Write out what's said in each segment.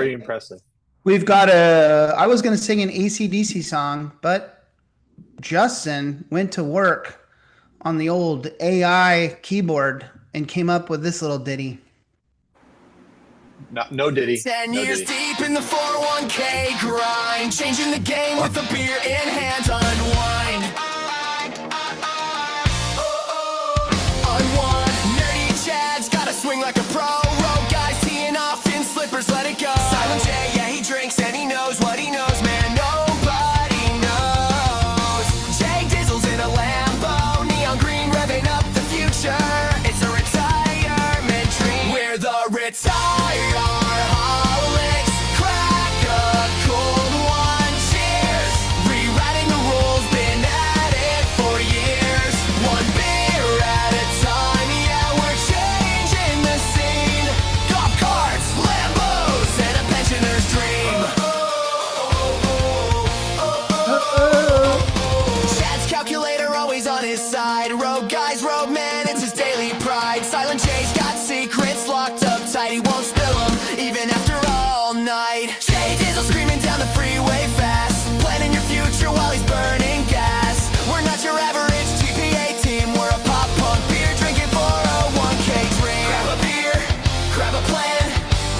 pretty impressive. We've got I was going to sing an AC/DC song, but Justin went to work on the old AI keyboard and came up with this little ditty. No Diddy. 10 No years Diddy. deep in the 401k grind, changing the game with a beer in hand, unwind. Unwind, nerdy Chad's gotta swing like a pro. Road guys teeing off in slippers, let it go. Silent J, yeah, he drinks and he knows what he knows, man. Nobody knows. Jay Dizzle's in a Lambo, neon green revving up the future. It's a retirement dream. We're the Retireholics. Crack a cold one, cheers. Rewriting the rules, been at it for years. One beer at a time, yeah, we're changing the scene. Golf carts, Lambos, and a pensioner's dream. Chad's calculator always on his side. Road guys, road man, it's his daily pride. Silent Jay's got secrets locked up tight. He won't spill them, even after all night. Jay Dizzle screaming down the freeway fast, planning your future while he's burning gas. We're not your average TPA team. We're a pop punk beer drinking 401k dream. Grab a beer, grab a plan,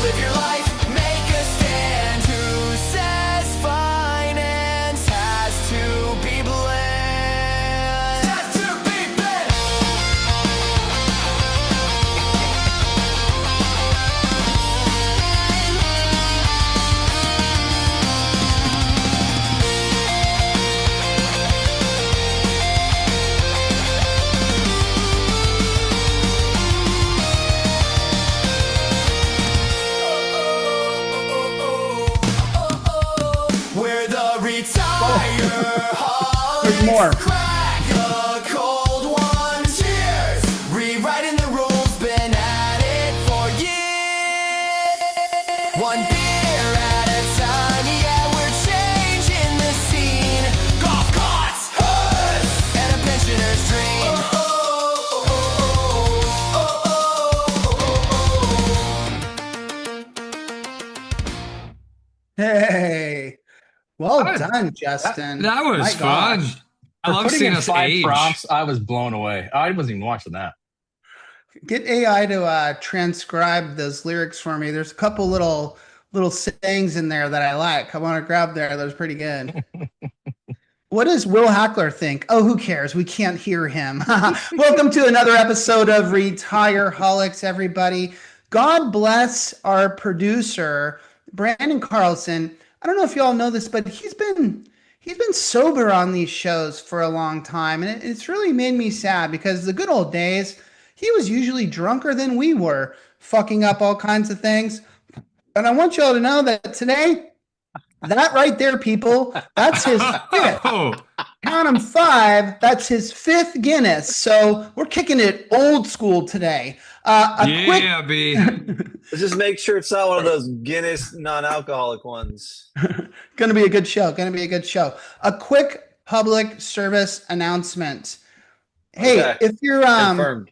live your life, make a stand. Who says finance has to be bland? Has to be bland. We're the Retireholics. There's more. Crack a cold one, cheers. Rewriting the rules, been at it for years. One beer at a time, yeah, we're changing the scene. Golf carts, hoods, and a pensioner's dream. Hey, well That was- done, Justin. That was My fun. gosh. I love Putting seeing in us 5 age. prompts, I was blown away. I wasn't even watching that. Get AI to transcribe those lyrics for me. There's a couple little sayings in there that I like. I want to grab there. That was pretty good. What does Will Hackler think? Oh, who cares? We can't hear him. Welcome to another episode of Retireholics, everybody. God bless our producer, Brandon Carlson. I don't know if you all know this, but he's been sober on these shows for a long time, and it's really made me sad because the good old days, he was usually drunker than we were, fucking up all kinds of things. And I want you all to know that today, that right there, people, that's his fifth. Oh, Count him 5. That's his 5th Guinness. So we're kicking it old school today. yeah, B. Let's just make sure it's not one of those Guinness non-alcoholic ones. Gonna be a good show. A quick public service announcement. Hey, Okay. if you're Confirmed.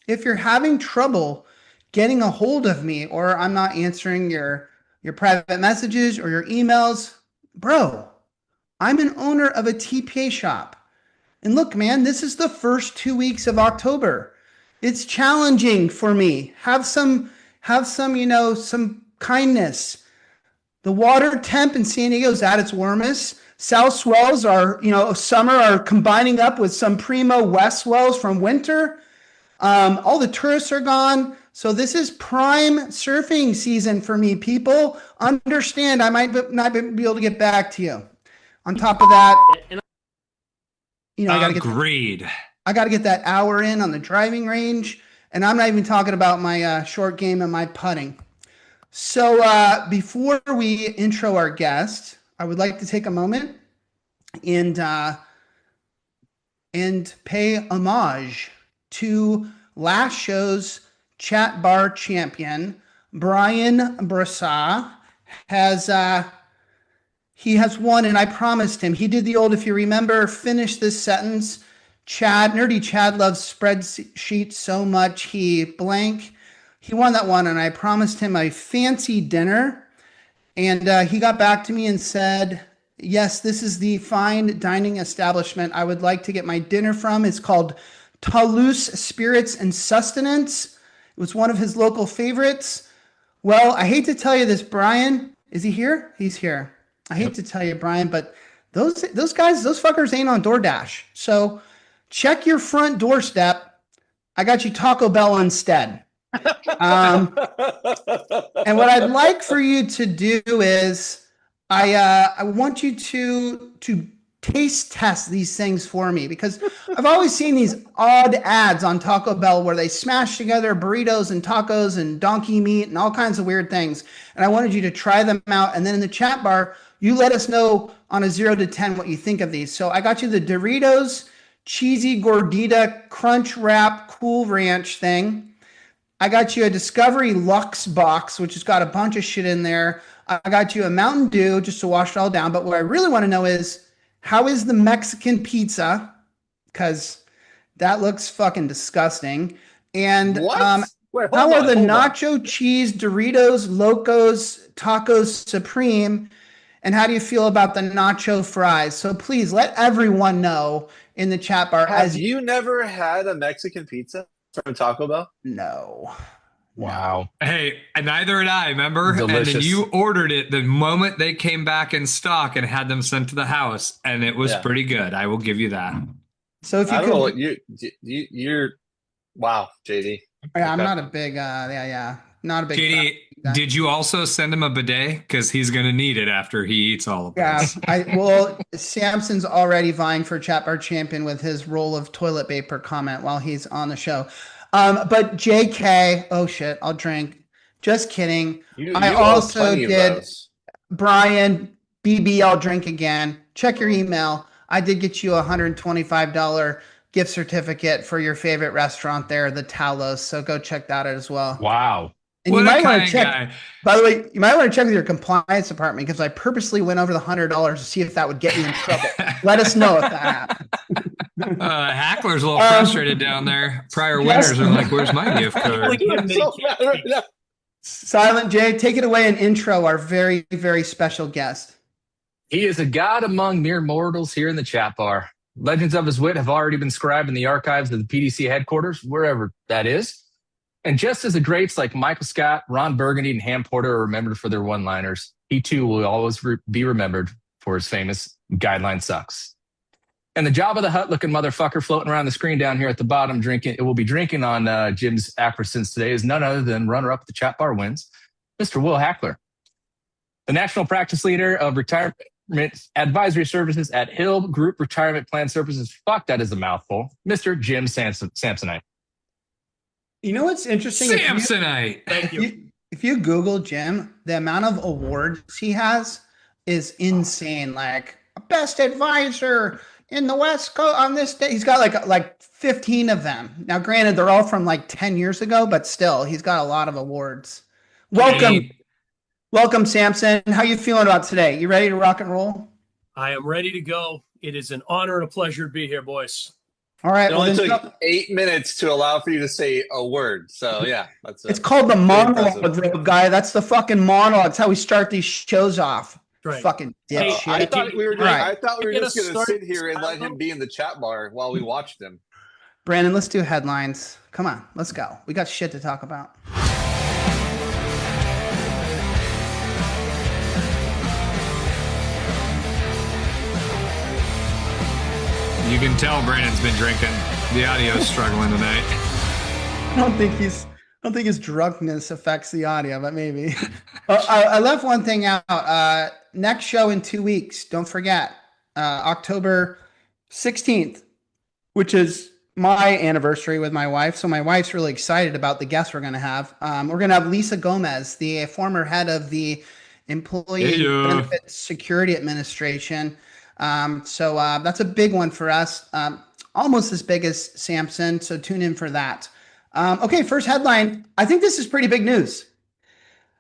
if you're having trouble getting a hold of me, or I'm not answering your private messages or your emails, bro, I'm an owner of a TPA shop. And look, man, this is the first 2 weeks of October. It's challenging for me. Have some, some kindness. The water temp in San Diego is at its warmest. South swells are, summer are combining up with some primo west swells from winter. All the tourists are gone. So this is prime surfing season for me, people. Understand, I might not be able to get back to you. On top of that, Agreed. I got to get that hour in on the driving range. And I'm not even talking about my short game and my putting. So before we intro our guest, I would like to take a moment and pay homage to last show's chat bar champion, Brian Brassa. He has won, and I promised him. He did the old, if you remember, finish this sentence. Nerdy Chad loves spreadsheets so much he blank. He won that one, and I promised him a fancy dinner. And he got back to me and said, yes, this is the fine dining establishment I would like to get my dinner from. It's called Toulouse Spirits and Sustenance. It was one of his local favorites. Well, I hate to tell you this, Brian. Is he here? He's here. I hate to tell you, Brian, but those guys, those fuckers ain't on DoorDash. So check your front doorstep. I got you Taco Bell instead. And what I'd like for you to do is I want you to taste test these things for me, because I've always seen these odd ads on Taco Bell where they smash together burritos and tacos and donkey meat and all kinds of weird things. And I wanted you to try them out. And then in the chat bar, you let us know on a 0 to 10 what you think of these. So I got you the Doritos Cheesy Gordita Crunch Wrap Cool Ranch thing. I got you a Discovery Lux box, which has got a bunch of shit in there. I got you a Mountain Dew just to wash it all down. But what I really want to know is, how is the Mexican pizza? Because that looks fucking disgusting. And Wait, how are the hold on. nacho cheese Doritos Locos Tacos Supreme? And how do you feel about the nacho fries? So please let everyone know in the chat bar. Have you never had a Mexican pizza from Taco Bell? No. Wow. Hey, neither had I, remember? And Delicious. then you ordered it the moment they came back in stock and had them sent to the house, and it was pretty good. I will give you that. So if you I don't know could, what you're wow, JD. yeah, I'm Okay. not a big, not a big. JD, did you also send him a bidet? Because he's going to need it after he eats all of Yeah, this. well, Samson's already vying for chat bar champion with his roll of toilet paper comment while he's on the show. But JK, oh shit, I'll drink. Just kidding. I You owe also plenty of did those. Brian BB. I'll drink again. Check your email. I did get you a $125 gift certificate for your favorite restaurant there, the Talos. So go check that out as well. Wow. And What you a might want kind to check. guy. By the way, you might want to check with your compliance department, because I purposely went over the $100 to see if that would get you in trouble. Let us know if that happens. Hackler's a little frustrated down there. Prior winners are like, where's my gift card? I'm so mad right now. Silent J, take it away and intro our very, very special guest. He is a god among mere mortals here in the chat bar. Legends of his wit have already been scribed in the archives of the PDC headquarters, wherever that is. And just as the greats like Michael Scott, Ron Burgundy, and Ham Porter are remembered for their one-liners, he too will always be remembered for his famous guideline sucks. And the Jabba the Hutt looking motherfucker floating around the screen down here at the bottom drinking, it will be drinking on Jim's Acrosens today, is none other than runner-up at the chat bar wins, Mr. Will Hackler. The national practice leader of retirement advisory services at Hill Group Retirement Plan Services. Fuck, that is a mouthful. Mr. Jim Samsonite. You know what's interesting? Samsonite. Thank you. If you Google Jim, the amount of awards he has is insane. Like best advisor in the West Coast on this day. He's got like 15 of them. Now, granted, they're all from like 10 years ago, but still, he's got a lot of awards. Welcome, Samson. How you feeling about today? You ready to rock and roll? I am ready to go. It is an honor and a pleasure to be here, boys. All right. It only took 8 minutes to allow for you to say a word. So yeah, it's called the monologue, guy. That's the fucking monologue. That's how we start these shows off. Right. Fucking dipshit. I thought we were Right. just going to sit here and let him be in the chat bar while we watched him. Brandon, let's do headlines. Come on, let's go. We got shit to talk about. You can tell Brandon's been drinking. The audio's struggling tonight. I don't think his drunkenness affects the audio, but maybe. I left one thing out. Next show in 2 weeks. Don't forget, October 16th, which is my anniversary with my wife. So my wife's really excited about the guests we're going to have. We're going to have Lisa Gomez, the former head of the Employee Benefits Security Administration. So that's a big one for us. Almost as big as Samson. So tune in for that. Okay, first headline. I think this is pretty big news.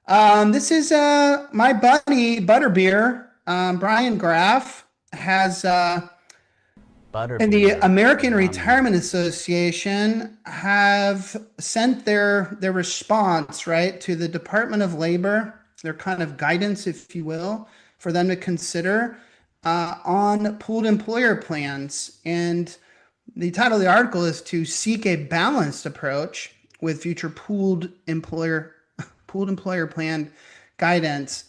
This is my buddy Butterbeer, Brian Graff, has and the American Retirement Association have sent their response, right, to the Department of Labor their kind of guidance, if you will, for them to consider on pooled employer plans. And the title of the article is to seek a balanced approach with future pooled employer plan guidance.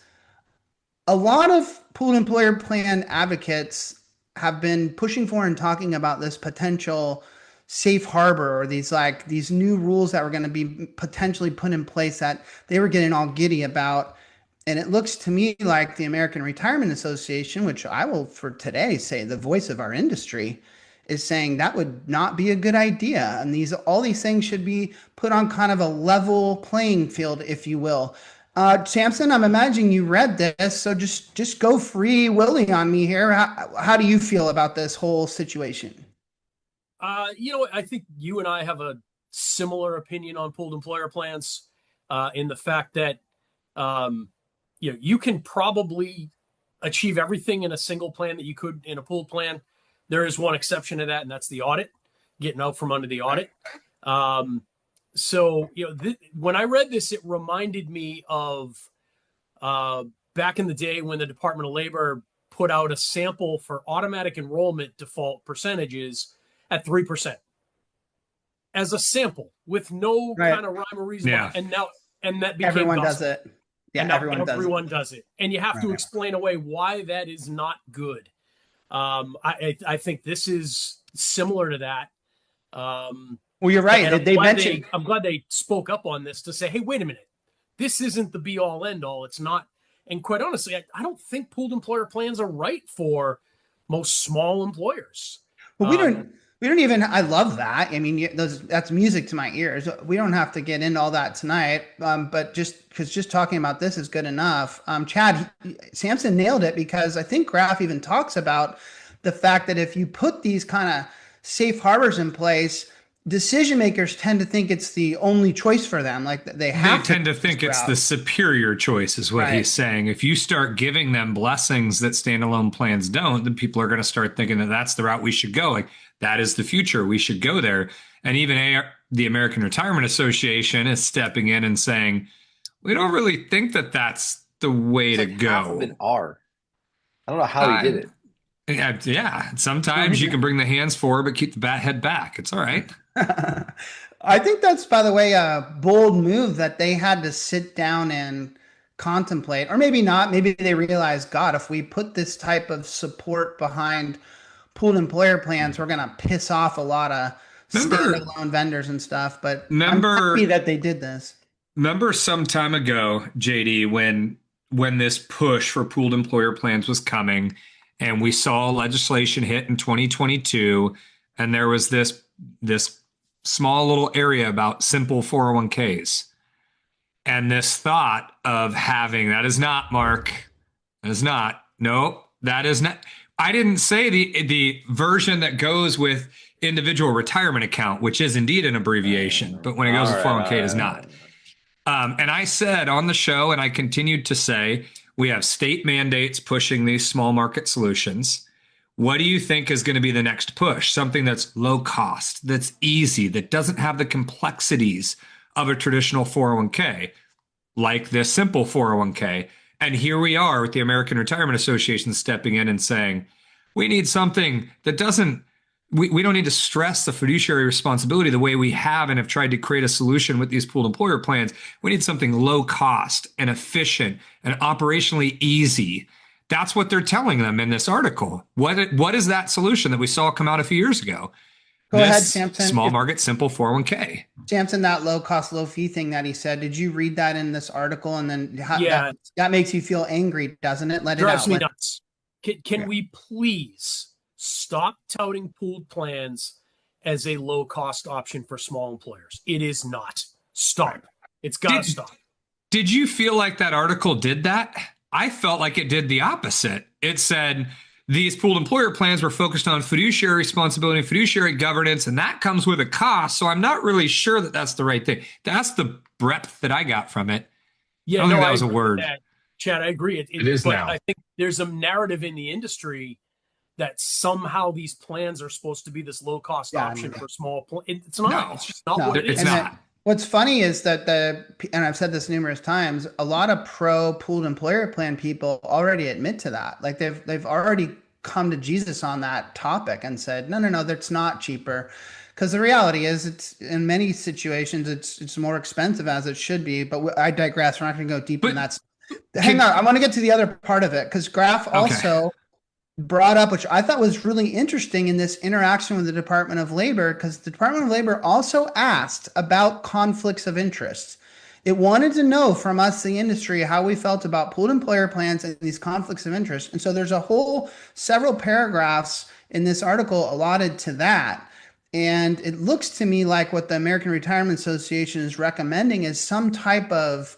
A lot of pooled employer plan advocates have been pushing for and talking about this potential safe harbor, or these new rules that were going to be potentially put in place that they were getting all giddy about. And it looks to me like the American Retirement Association, which I will for today say the voice of our industry, is saying that would not be a good idea. And all these things should be put on kind of a level playing field, if you will. Samson, I'm imagining you read this, so just go free willy on me here. How do you feel about this whole situation? I think you and I have a similar opinion on pooled employer plans, in the fact that, you can probably achieve everything in a single plan that you could in a pooled plan. There is one exception to that, and that's the audit, getting out from under the audit. So, when I read this, it reminded me of back in the day when the Department of Labor put out a sample for automatic enrollment default percentages at 3% as a sample with no kind of rhyme or reason. Yeah. And that became everyone gospel. does it. Yeah, and everyone does it. And you have to Right. explain away why that is not good. I think this is similar to that. Well, you're right. I'm glad they spoke up on this to say, hey, wait a minute. This isn't the be all end all. It's not. And quite honestly, I don't think pooled employer plans are right for most small employers. Well, we don't even, I love that. I mean, that's music to my ears. We don't have to get into all that tonight. But just talking about this is good enough. Chad, Samson nailed it, because I think Graf even talks about the fact that if you put these kind of safe harbors in place, decision makers tend to think it's the only choice for them. Like they tend to think it's the superior choice, is what he's saying. If you start giving them blessings that standalone plans don't, then people are going to start thinking that that's the route we should go. Like, that is the future. We should go there. And even the American Retirement Association is stepping in and saying, we don't really think that that's the way to go. Half of it are. I don't know how he did it. Yeah. Sometimes you can bring the hands forward, but keep the head back. It's all right. I think that's, by the way, a bold move that they had to sit down and contemplate, or maybe not. Maybe they realized, God, if we put this type of support behind pooled employer plans, we're going to piss off a lot of standalone vendors and stuff. But I'm happy that they did this. Remember some time ago, JD, when this push for pooled employer plans was coming, and we saw legislation hit in 2022, and there was this small little area about simple 401ks. And this thought of having, that is not, Mark, that is not, no, that is not. I didn't say the version that goes with individual retirement account, which is indeed an abbreviation, but when it goes with 401k, it is not. And I said on the show, and I continued to say, we have state mandates pushing these small market solutions. What do you think is going to be the next push? Something that's low cost, that's easy, that doesn't have the complexities of a traditional 401k, like this simple 401k. And here we are with the American Retirement Association stepping in and saying, we need something that doesn't, we don't need to stress the fiduciary responsibility the way we have and have tried to create a solution with these pooled employer plans. We need something low cost and efficient and operationally easy. That's what they're telling them in this article. What is that solution that we saw come out a few years ago? Go ahead, Samson. Small market, simple 401k. Samson, that low cost, low fee thing that he said, did you read that in this article? And then that makes you feel angry, doesn't it? Let it out. Drives me nuts. Can we please stop touting pooled plans as a low cost option for small employers? It is not. Stop. It's got to stop. Did you feel like that article did that? I felt like it did the opposite. It said these pooled employer plans were focused on fiduciary responsibility and fiduciary governance, and that comes with a cost. So I'm not really sure that that's the right thing. That's the breadth that I got from it. Yeah, I don't think that was a word. Chad, I agree. It is but now. I think there's a narrative in the industry that somehow these plans are supposed to be this low cost option for small. It's not. No. It's just not No. what it It's is. not. What's funny is that and I've said this numerous times, a lot of pro pooled employer plan people already admit to that. Like they've already come to Jesus on that topic and said, no, no, no, that's not cheaper. Because the reality is, it's in many situations, it's more expensive as it should be. But I digress. We're not going to go deep in that. Hang on, I want to get to the other part of it because Graf also brought up, which I thought was really interesting in this interaction with the Department of Labor, because the Department of Labor also asked about conflicts of interest. It wanted to know from us, the industry, how we felt about pooled employer plans and these conflicts of interest. And so there's several paragraphs in this article allotted to that. And it looks to me like what the American Retirement Association is recommending is some type of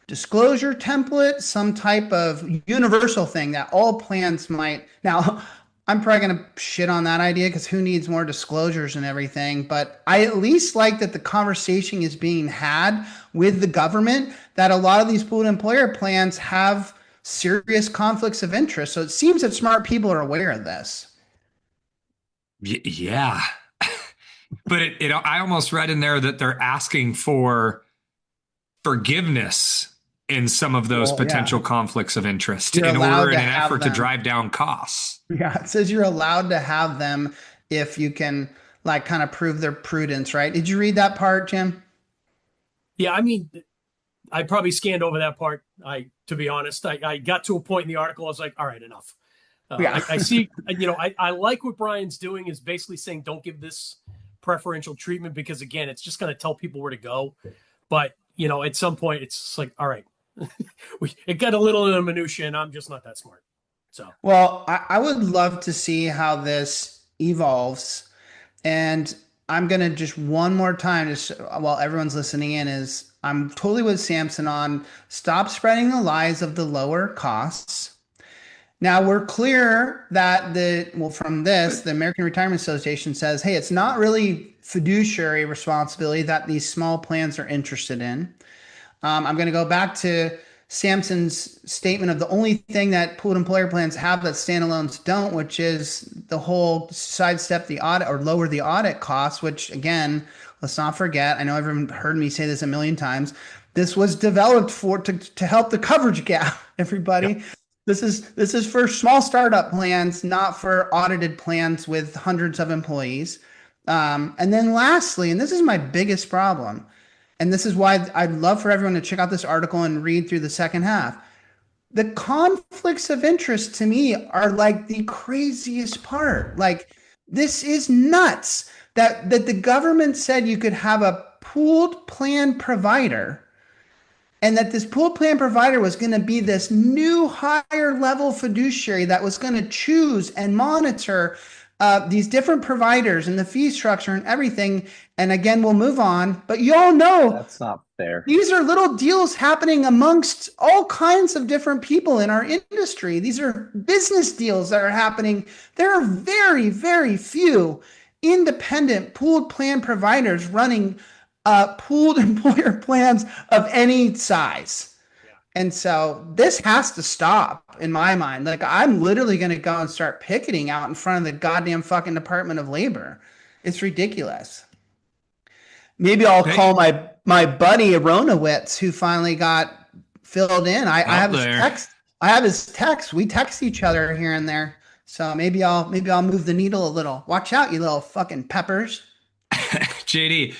disclosure template, some type of universal thing that all plans might. Now, I'm probably going to shit on that idea because who needs more disclosures and everything? But I at least like that the conversation is being had with the government, that a lot of these pooled employer plans have serious conflicts of interest. So it seems that smart people are aware of this. Yeah. But I almost read in there that they're asking for forgiveness in some of those potential conflicts of interest in an effort to drive down costs. Yeah, it says you're allowed to have them if you can like kind of prove their prudence, right? Did you read that part, Jim? Yeah, I mean, I probably scanned over that part. To be honest, I got to a point in the article, I was like, all right, enough. I see, I like what Brian's doing is basically saying, don't give this preferential treatment because again, it's just going to tell people where to go. But, at some point it's like, all right, it got a little in the minutia and I'm just not that smart. So, well, I would love to see how this evolves. And I'm going to just one more time, just while everyone's listening in, is I'm totally with Samson on stop spreading the lies of the lower costs. Now we're clear that from this, the American Retirement Association says, hey, it's not really fiduciary responsibility that these small plans are interested in. I'm going to go back to Samson's statement of the only thing that pooled employer plans have that standalones don't, which is the whole sidestep the audit or lower the audit costs, which again, let's not forget, I know everyone heard me say this a million times, this was developed to help the coverage gap, everybody. Yep. This is for small startup plans, not for audited plans with hundreds of employees. And then lastly, and this is my biggest problem, and this is why I'd love for everyone to check out this article and read through the second half. The conflicts of interest to me are like the craziest part. Like, this is nuts that the government said you could have a pooled plan provider and that this pooled plan provider was going to be this new higher level fiduciary that was going to choose and monitor these different providers and the fee structure and everything. And again, we'll move on. But you all know that's not fair. These are little deals happening amongst all kinds of different people in our industry. These are business deals that are happening. There are very, very few independent pooled plan providers running pooled employer plans of any size. And so this has to stop in my mind. Like, I'm literally going to go and start picketing out in front of the goddamn fucking Department of Labor. It's ridiculous. Maybe I'll call my buddy Aronowitz, who finally got filled in. I have his text. I have his text. We text each other here and there. So maybe I'll move the needle a little. Watch out, you little fucking peppers. JD,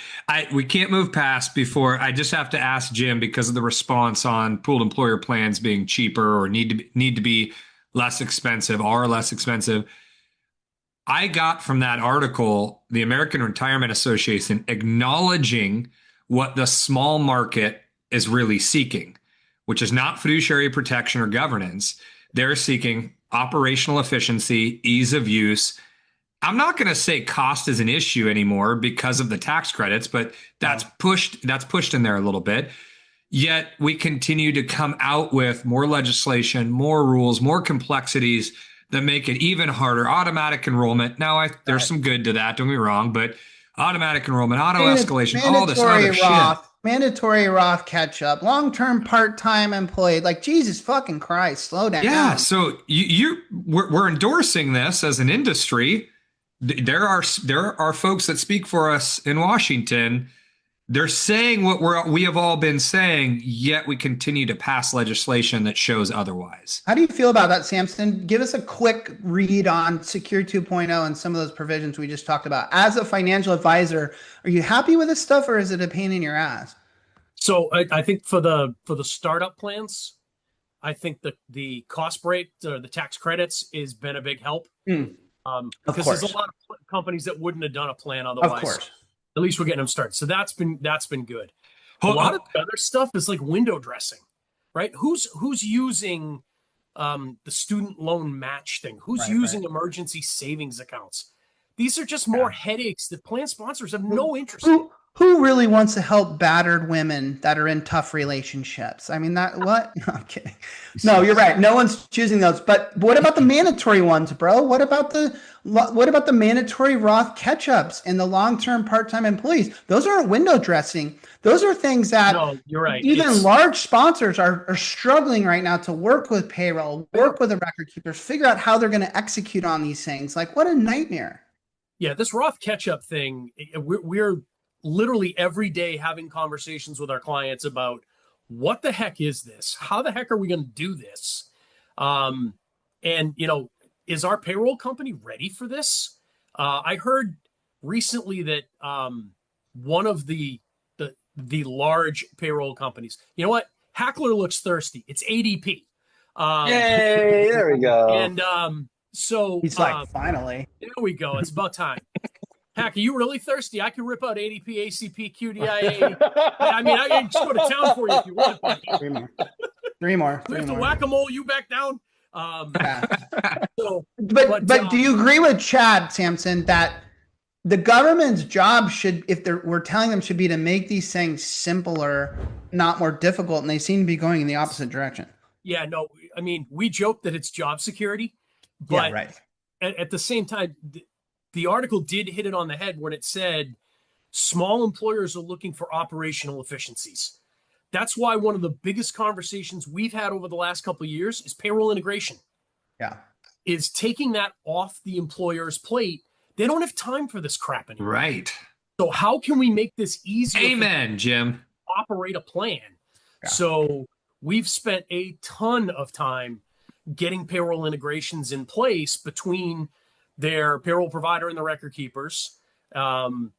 we can't move past before I just have to ask Jim, because of the response on pooled employer plans being cheaper or need to be less expensive or less expensive. I got from that article the American Retirement Association acknowledging what the small market is really seeking, which is not fiduciary protection or governance. They're seeking operational efficiency, ease of use. I'm not going to say cost is an issue anymore because of the tax credits, but that's pushed in there a little bit. Yet we continue to come out with more legislation, more rules, more complexities that make it even harder. Automatic enrollment. Now, there's some good to that, don't get me wrong, but automatic enrollment, auto escalation, all this other shit. Mandatory Roth catch up, long-term part-time employee. Like, Jesus fucking Christ, slow down. Yeah, so we're endorsing this as an industry. There are folks that speak for us in Washington They're saying what we have all been saying, yet we continue to pass legislation that shows otherwise. How do you feel about that, Samson? Give us a quick read on Secure 2.0 and some of those provisions we just talked about. As a financial advisor, are you happy with this stuff, or is it a pain in your ass? So I think for the startup plans, I think the cost break or the tax credits has been a big help. Because there's a lot of companies that wouldn't have done a plan otherwise. Of course. At least we're getting them started. So that's been good. A lot of the other stuff is like window dressing, right? Who's using the student loan match thing? Who's using emergency savings accounts? These are just more headaches that plan sponsors have no interest in. Who really wants to help battered women that are in tough relationships? I mean, what? No, I'm kidding. No, you're right. No one's choosing those. But what about the mandatory ones, bro? What about the mandatory Roth catch-ups and the long-term part-time employees? Those aren't window dressing. Those are things that you're right. Even large sponsors are struggling right now to work with payroll, work with the record keepers, figure out how they're going to execute on these things. Like, what a nightmare. Yeah, this Roth catch-up thing, we're literally every day having conversations with our clients about what the heck is this? How the heck are we going to do this? And, is our payroll company ready for this? I heard recently that one of the large payroll companies, you know what? Hackler looks thirsty. It's ADP. Yay, there we go. And so he's like, finally. There we go. It's about time. Heck, are you really thirsty? I can rip out ADP, ACP, QDIA. I mean, I can just go to town for you if you want. Three more. We have to whack-a-mole you back down. But do you agree with Chad, Samson, that the government's job should, we're telling them, should be to make these things simpler, not more difficult, and they seem to be going in the opposite direction? Yeah, no, I mean, we joke that it's job security, but at the same time, the article did hit it on the head when it said small employers are looking for operational efficiencies. That's why one of the biggest conversations we've had over the last couple of years is payroll integration. Yeah. Is taking that off the employer's plate. They don't have time for this crap anymore. Right. So how can we make this easier? Amen, Jim. Operate a plan. Yeah. So we've spent a ton of time getting payroll integrations in place between their payroll provider and the record keepers. So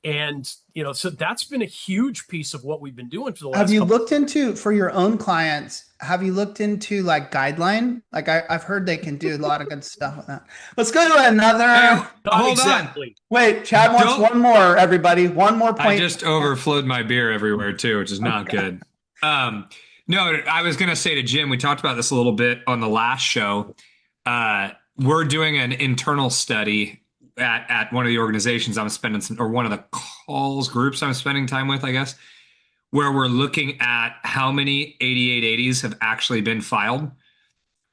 that's been a huge piece of what we've been doing for the last Have you looked into, for your own clients, have you looked into like guideline? Like I've heard they can do a lot of good stuff with that. Let's go to another. Hold on. Wait, Chad wants one more, everybody. One more point. I just overflowed my beer everywhere too, which is not good. No, I was going to say to Jim, we talked about this a little bit on the last show. We're doing an internal study at one of the organizations I'm spending or one of the groups I'm spending time with, I guess, where we're looking at how many 8880s have actually been filed.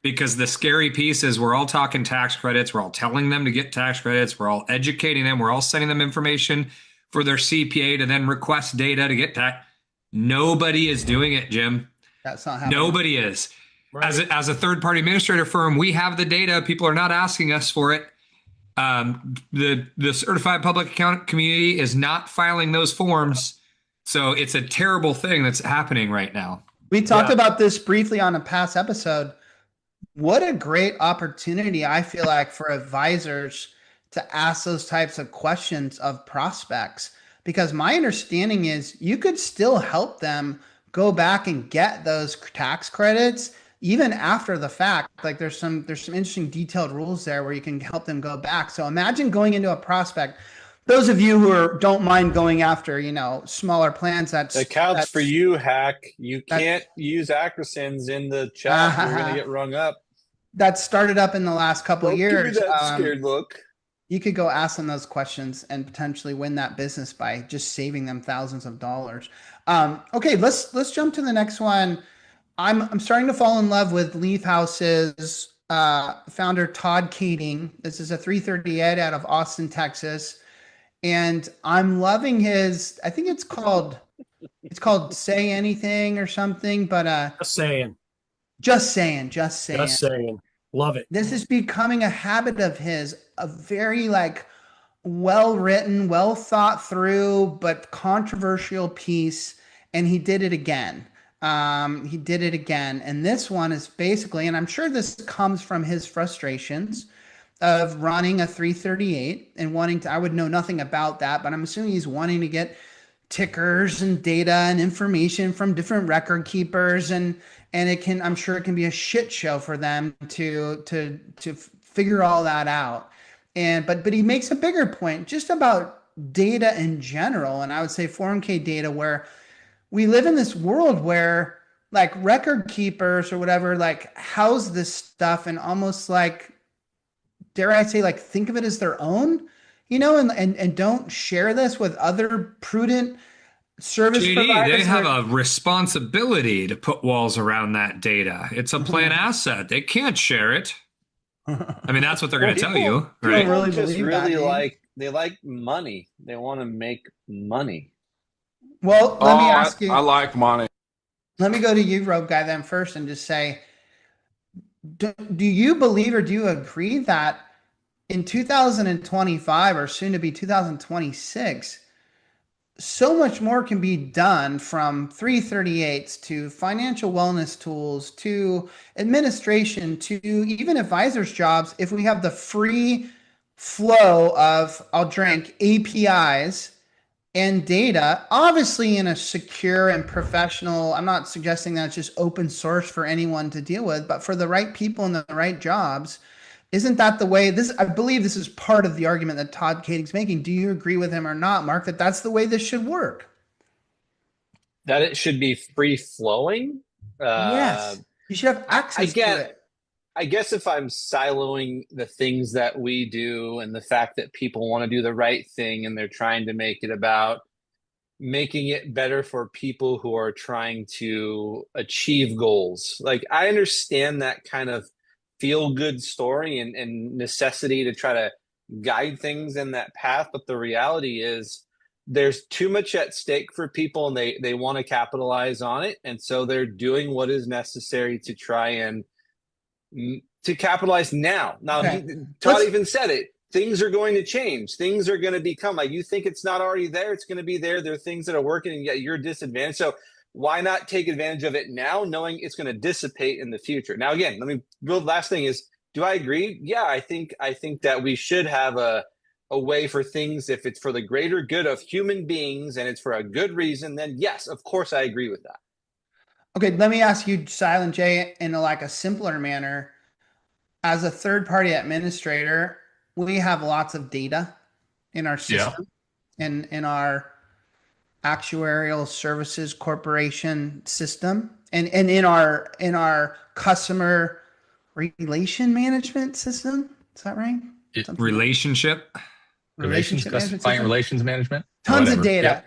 Because the scary piece is we're all talking tax credits. We're all telling them to get tax credits. We're all educating them. We're all sending them information for their CPA to then request data to get tax. Nobody is doing it, Jim. That's not happening. Nobody is. Right. As a third-party administrator firm, we have the data. People are not asking us for it. The certified public accountant community is not filing those forms. So it's a terrible thing that's happening right now. We talked about this briefly on a past episode. What a great opportunity, I feel like, for advisors to ask those types of questions of prospects. Because my understanding is you could still help them go back and get those tax credits even after the fact. Like there's some interesting detailed rules there where you can help them go back. So imagine going into a prospect. Those of you who don't mind going after, smaller plans, that counts for you, Hack. You can't use acrosins in the chat. You're going to get rung up. That started up in the last couple of years. Give me that scared look. You could go ask them those questions and potentially win that business by just saving them thousands of dollars. Okay, let's jump to the next one. I'm starting to fall in love with Leaf House's founder, Todd Kading. This is a 338 out of Austin, Texas. And I'm loving his, I think it's called Say Anything or something, but Just saying. Love it. This is becoming a habit of his, a very well written, well thought through, but controversial piece, and he did it again. He did it again. And this one is basically, and I'm sure this comes from his frustrations of running a 338 and wanting to, I would know nothing about that, but I'm assuming he's wanting to get tickers and data and information from different record keepers, and it can, I'm sure it can be a shit show for them to figure all that out. And but he makes a bigger point just about data in general, and I would say 401k data, where we live in this world where like record keepers or whatever like house this stuff and almost like, dare I say, like think of it as their own, you know, and don't share this with other prudent service providers. They have a responsibility to put walls around that data. It's a plan asset. They can't share it. I mean, that's what they're going to tell you, right? People they like money. They want to make money. Well, let me ask you. I like money. Let me go to you, Rogue Guy, then first, and just say, do you believe or do you agree that in 2025 or soon to be 2026, so much more can be done, from 338s to financial wellness tools to administration to even advisors' jobs, if we have the free flow of, I'll drink, APIs and data, obviously in a secure and professional, I'm not suggesting that it's just open source for anyone to deal with, but for the right people in the right jobs. Isn't that the way this, I believe this is part of the argument that Todd Kading's making. Do you agree with him or not, Mark, that that's the way this should work? That it should be free flowing? Yes. You should have access to it. I guess if I'm siloing the things that we do and the fact that people want to do the right thing and they're trying to make it about making it better for people who are trying to achieve goals. Like, I understand that kind of feel-good story and necessity to try to guide things in that path. But the reality is there's too much at stake for people, and they want to capitalize on it. And so they're doing what is necessary to try and to capitalize now. Now, Okay. Todd even said it. Things are going to change. Things are going to become, like, you think it's not already there, it's going to be there. There are things that are working, and yet you're disadvantaged. So why not take advantage of it now, knowing it's going to dissipate in the future? Now, again, the last thing is, do I agree? Yeah, I think that we should have a way for things, if it's for the greater good of human beings and it's for a good reason, then yes, of course I agree with that. Okay, let me ask you, Silent J, in a simpler manner. As a third-party administrator, we have lots of data in our system, in our actuarial services corporation system, and in our customer relation management system. Is that right? Relationship Client relations management. Tons of data.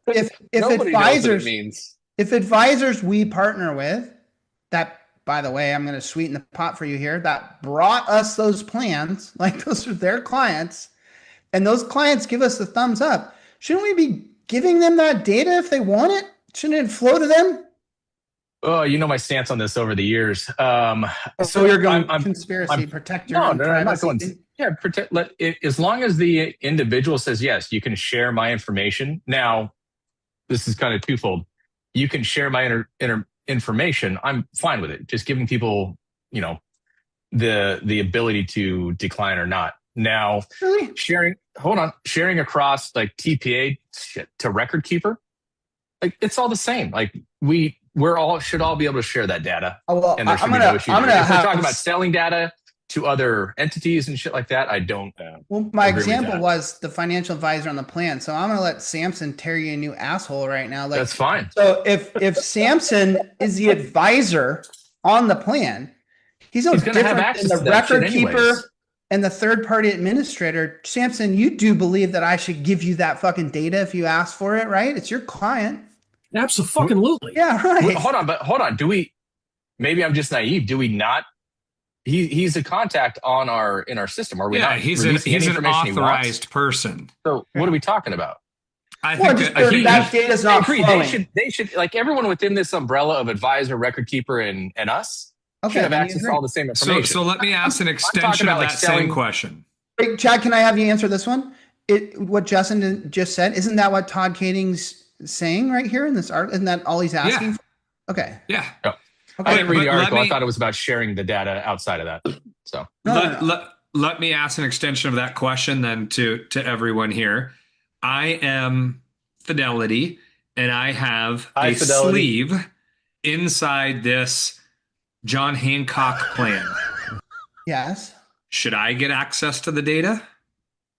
If Nobody knows what it means. If advisors we partner with, that, by the way, I'm going to sweeten the pot for you here, that brought us those plans, like those are their clients, and those clients give us the thumbs up, shouldn't we be giving them that data if they want it? Shouldn't it flow to them? Oh, you know my stance on this over the years. So you're going conspiracy, protect your own privacy. I'm not going. Yeah, protect. As long as the individual says yes, you can share my information. Now, this is kind of twofold. You can share my information. I'm fine with it. Just giving people, the ability to decline or not. Now, really? sharing across like TPA to record keeper, like it's all the same. Like should all be able to share that data. Oh, well, and there should be no issue. If we're talking about selling data to other entities and shit like that, I don't. Well, my example was the financial advisor on the plan. So I'm going to let Samson tear you a new asshole right now. That's fine. So if Samson is the advisor on the plan, he's going to have access than the record keeper and the third-party administrator. Samson, you do believe that I should give you that fucking data if you ask for it, right? It's your client. Absolutely. Yeah, right. Hold on. Maybe I'm just naive. Do we not? He's a contact in our system. Are we not? He's an authorized person. So what are we talking about? I think that data's not flowing. They should, like, everyone within this umbrella of advisor, record keeper, and us should have access to all the same information. So let me ask an extension of that same question. Wait, Chad, can I have you answer this one? What Justin just said, isn't that what Todd Kading's saying right here in this art? Isn't that all he's asking Yeah. for? Okay. Yeah. Oh, Okay. I didn't read But the let article. I me- thought it was about sharing the data outside of that. So Let me ask an extension of that question then to everyone here. I am Fidelity, and I have Hi, a Fidelity. sleeve inside this John Hancock plan. Yes. Should I get access to the data?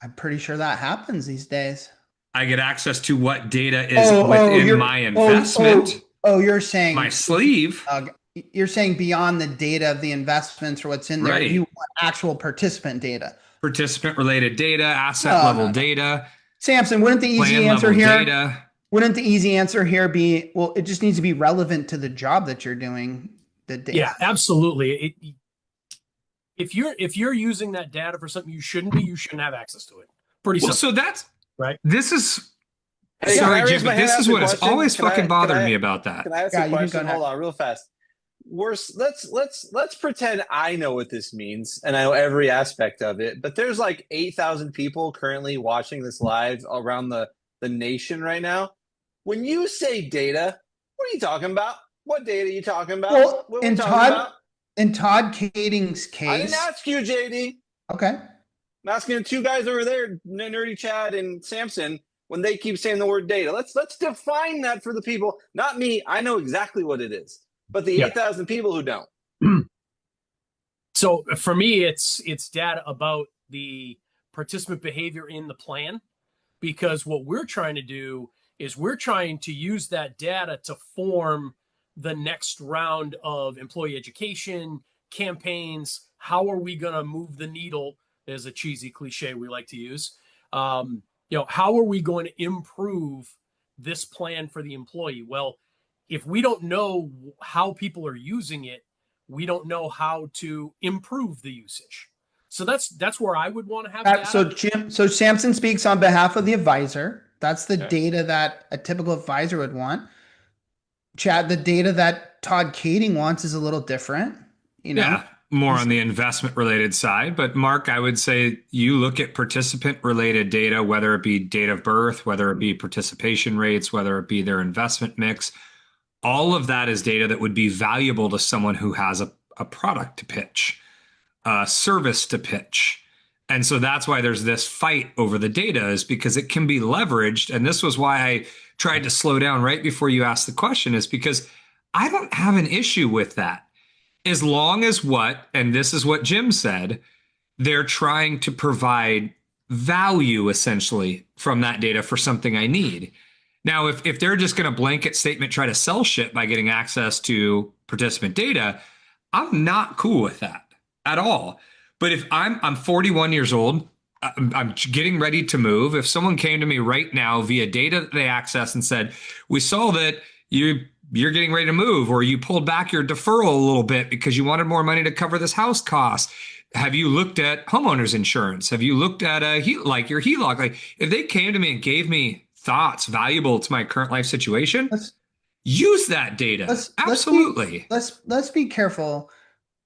I'm pretty sure that happens these days. I get access to what data is within my investment. You're saying my sleeve. You're saying beyond the data of the investments or what's in there, Right. you want actual participant data. Participant related data, asset level data. Samson, wouldn't the easy plan answer level here? Data. Wouldn't the easy answer here be, well, it just needs to be relevant to the job that you're doing? The data. Yeah, absolutely. If you're using that data for something you shouldn't be, you shouldn't have access to it. Pretty simple. So that's right. This is Hey, sorry, can I Jim, raise my but hand this and is ask what a has question? always Can I- fucking can bothered I- me about that. Can I ask Yeah, a you can go question? Hold next. on, real fast. Let's pretend I know what this means and I know every aspect of it. But there's like 8,000 people currently watching this live around the nation right now. When you say data, what are you talking about? What data are you talking about? Well, What are we talking about? in Todd Kading's case. I didn't ask you, JD. Okay. I'm asking the two guys over there, Nerdy Chad and Samson, when they keep saying the word data. Let's define that for the people. Not me. I know exactly what it is. But the 8,000 people who don't. So for me, it's data about the participant behavior in the plan, because what we're trying to do is we're trying to use that data to form the next round of employee education campaigns. How are we going to move the needle? Is a cheesy cliche we like to use. How are we going to improve this plan for the employee? Well, if we don't know how people are using it, we don't know how to improve the usage. So that's where I would want to have data. So Samson speaks on behalf of the advisor. That's the data that a typical advisor would want. Chad, the data that Todd Kading wants is a little different. Yeah, more on the investment related side. But Mark, I would say you look at participant related data, whether it be date of birth, whether it be participation rates, whether it be their investment mix. All of that is data that would be valuable to someone who has a product to pitch, a service to pitch. And so that's why there's this fight over the data, is because it can be leveraged. And this was why I tried to slow down right before you asked the question, is because I don't have an issue with that. As long as and this is what Jim said, they're trying to provide value essentially from that data for something I need. Now, if they're just going to blanket statement try to sell shit by getting access to participant data, I'm not cool with that at all. But if I'm 41 years old, I'm getting ready to move. If someone came to me right now via data that they access and said, we saw that you're getting ready to move, or you pulled back your deferral a little bit because you wanted more money to cover this house cost. Have you looked at homeowners insurance? Have you looked at your HELOC? Like, if they came to me and gave me thoughts valuable to my current life situation, use that data. Absolutely. Let's be careful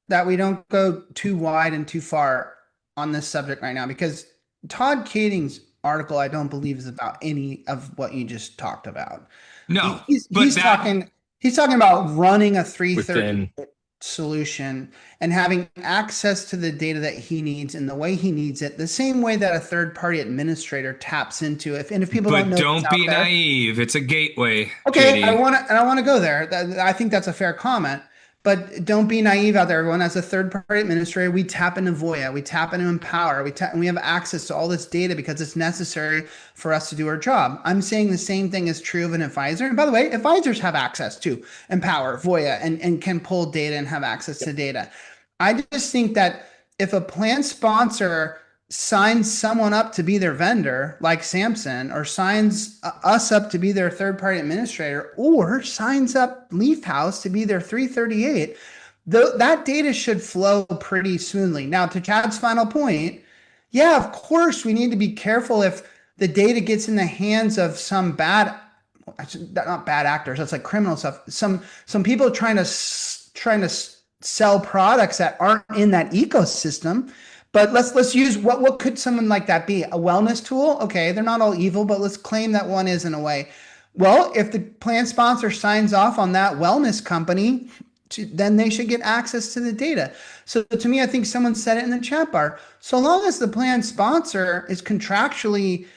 that we don't go too wide and too far on this subject right now, because Todd Kading's article, I don't believe, is about any of what you just talked about. No, he's talking about running a 330 solution and having access to the data that he needs in the way he needs it, the same way that a third-party administrator taps into it. And if people don't know, don't be naive. It's a gateway. Okay, JD. I want to go there. I think that's a fair comment. But don't be naive out there, everyone. As a third-party administrator, we tap into Voya, we tap into Empower, and we have access to all this data because it's necessary for us to do our job. I'm saying the same thing is true of an advisor. And by the way, advisors have access to Empower, Voya, and can pull data and have access to data. I just think that if a plan sponsor signs someone up to be their vendor, like Samson, or signs us up to be their third-party administrator, or signs up Leaf House to be their 338, that data should flow pretty smoothly. Now, to Chad's final point, yeah, of course, we need to be careful if the data gets in the hands of some not bad actors, that's like criminal stuff, some people trying to sell products that aren't in that ecosystem. But let's use what could someone like that be? A wellness tool? Okay, they're not all evil, but let's claim that one is in a way. Well, if the plan sponsor signs off on that wellness company, then they should get access to the data. So to me, I think someone said it in the chat bar. So long as the plan sponsor is contractually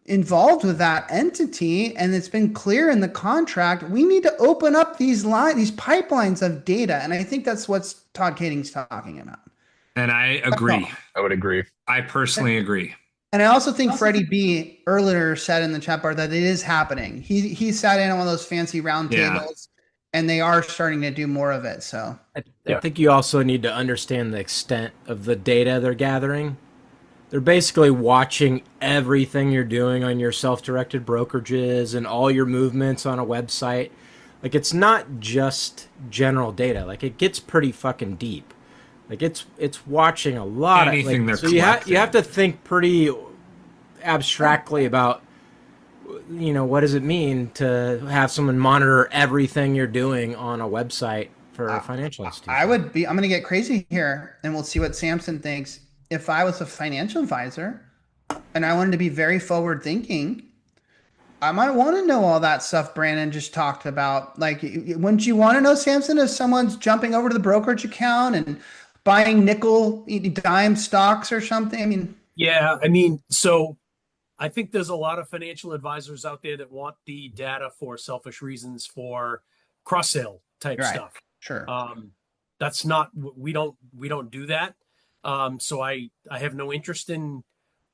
involved with that entity and it's been clear in the contract, we need to open up these pipelines of data. And I think that's what Todd Kading's talking about. And I agree. I would agree. I personally agree. And I also think Freddy B earlier said in the chat bar that it is happening. He sat in on one of those fancy round tables, and they are starting to do more of it. So I think you also need to understand the extent of the data they're gathering. They're basically watching everything you're doing on your self-directed brokerages and all your movements on a website. Like, it's not just general data. Like, it gets pretty fucking deep. Like, it's watching a lot Anything of, like, they're so collecting. you have to think pretty abstractly about, you know, what does it mean to have someone monitor everything you're doing on a website for a financial institution? I'm going to get crazy here, and we'll see what Samson thinks. If I was a financial advisor and I wanted to be very forward thinking, I might want to know all that stuff Brandon just talked about. Like, wouldn't you want to know, Samson, if someone's jumping over to the brokerage account and buying nickel dime stocks or something? I mean, yeah, I mean, so I think there's a lot of financial advisors out there that want the data for selfish reasons, for cross sale type stuff. Sure. That's not, we don't do that. So I have no interest in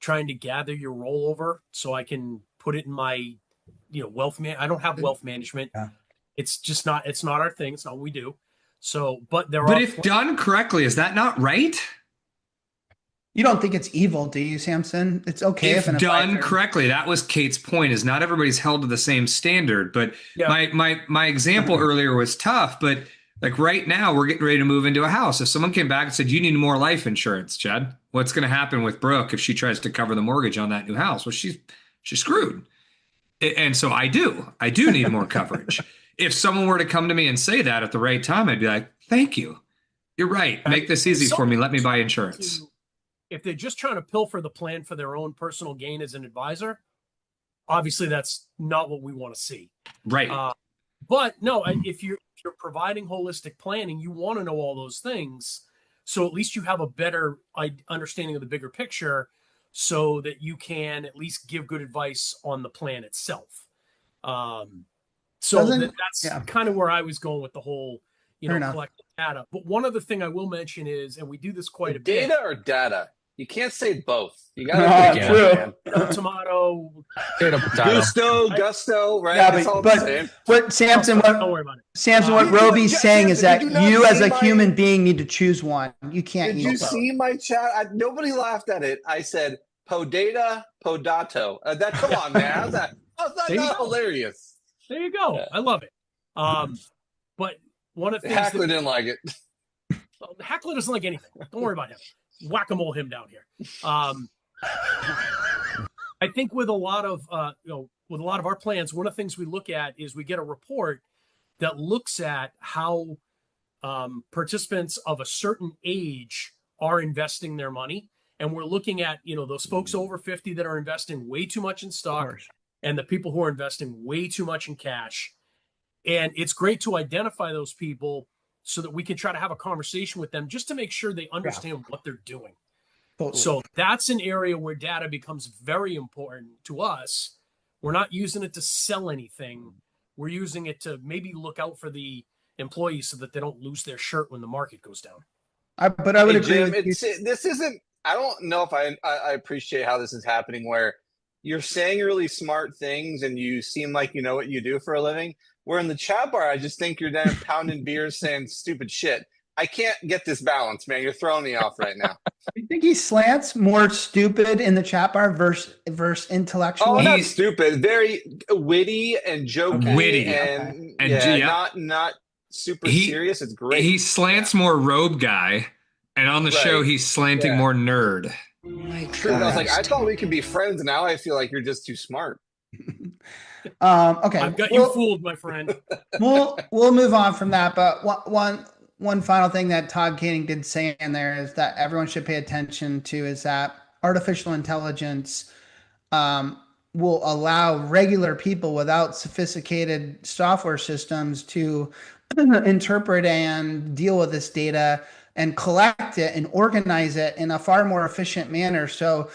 trying to gather your rollover so I can put it in my, wealth I don't have wealth management. Yeah. It's just not, it's not our thing. It's not what we do. So, but if done correctly, is that not right? You don't think it's evil, do you, Samson? It's okay if done correctly. That was Kate's point, is not everybody's held to the same standard. But my example earlier was tough, but like right now we're getting ready to move into a house. If someone came back and said, you need more life insurance, Chad, what's going to happen with Brooke if she tries to cover the mortgage on that new house? Well, she's screwed. And so I do need more coverage. If someone were to come to me and say that at the right time, I'd be like, thank you. You're right. Make this easy for me. Let me buy insurance. If they're just trying to pilfer the plan for their own personal gain as an advisor, obviously that's not what we want to see. Right. But no, if you're providing holistic planning, you want to know all those things. So at least you have a better understanding of the bigger picture so that you can at least give good advice on the plan itself. That's kind of where I was going with the whole, collecting data. But one other thing I will mention is, and we do this quite a bit. Data or data? You can't say both. You got to tomato, gusto, right? Yeah, it's all but the same. What Samson, don't worry about it. Samson, what Roby's saying is that you as a human being need to choose one. You can't use both. Did you see my chat? Nobody laughed at it. I said podata, podato. Come on, man. How's that not hilarious? There you go. Yeah. I love it. But one of the things Hackler didn't like it. Hackler doesn't like anything. Don't worry about him. Whack-a-mole him down here. I think with a lot of our plans, one of the things we look at is we get a report that looks at how participants of a certain age are investing their money, and we're looking at those folks over 50 that are investing way too much in stock, and the people who are investing way too much in cash. And it's great to identify those people so that we can try to have a conversation with them just to make sure they understand what they're doing. Totally. So that's an area where data becomes very important to us. We're not using it to sell anything. We're using it to maybe look out for the employees so that they don't lose their shirt when the market goes down. But I would agree. Jim, this isn't, I don't know if I appreciate how this is happening, where you're saying really smart things and you seem like you know what you do for a living. Where in the chat bar, I just think you're down pounding beers saying stupid shit. I can't get this balance, man. You're throwing me off right now. You think he slants more stupid in the chat bar versus intellectual? Oh, not stupid. Very witty and joking. And not super serious. It's great. He slants more robe guy, and on the show, he's slanting more nerd. True. I was like, I thought we could be friends, and now I feel like you're just too smart. Okay, I've got you fooled, my friend. We'll move on from that, but one one final thing that Todd Kading did say in there is that everyone should pay attention to is that artificial intelligence will allow regular people without sophisticated software systems to interpret and deal with this data and collect it and organize it in a far more efficient manner. So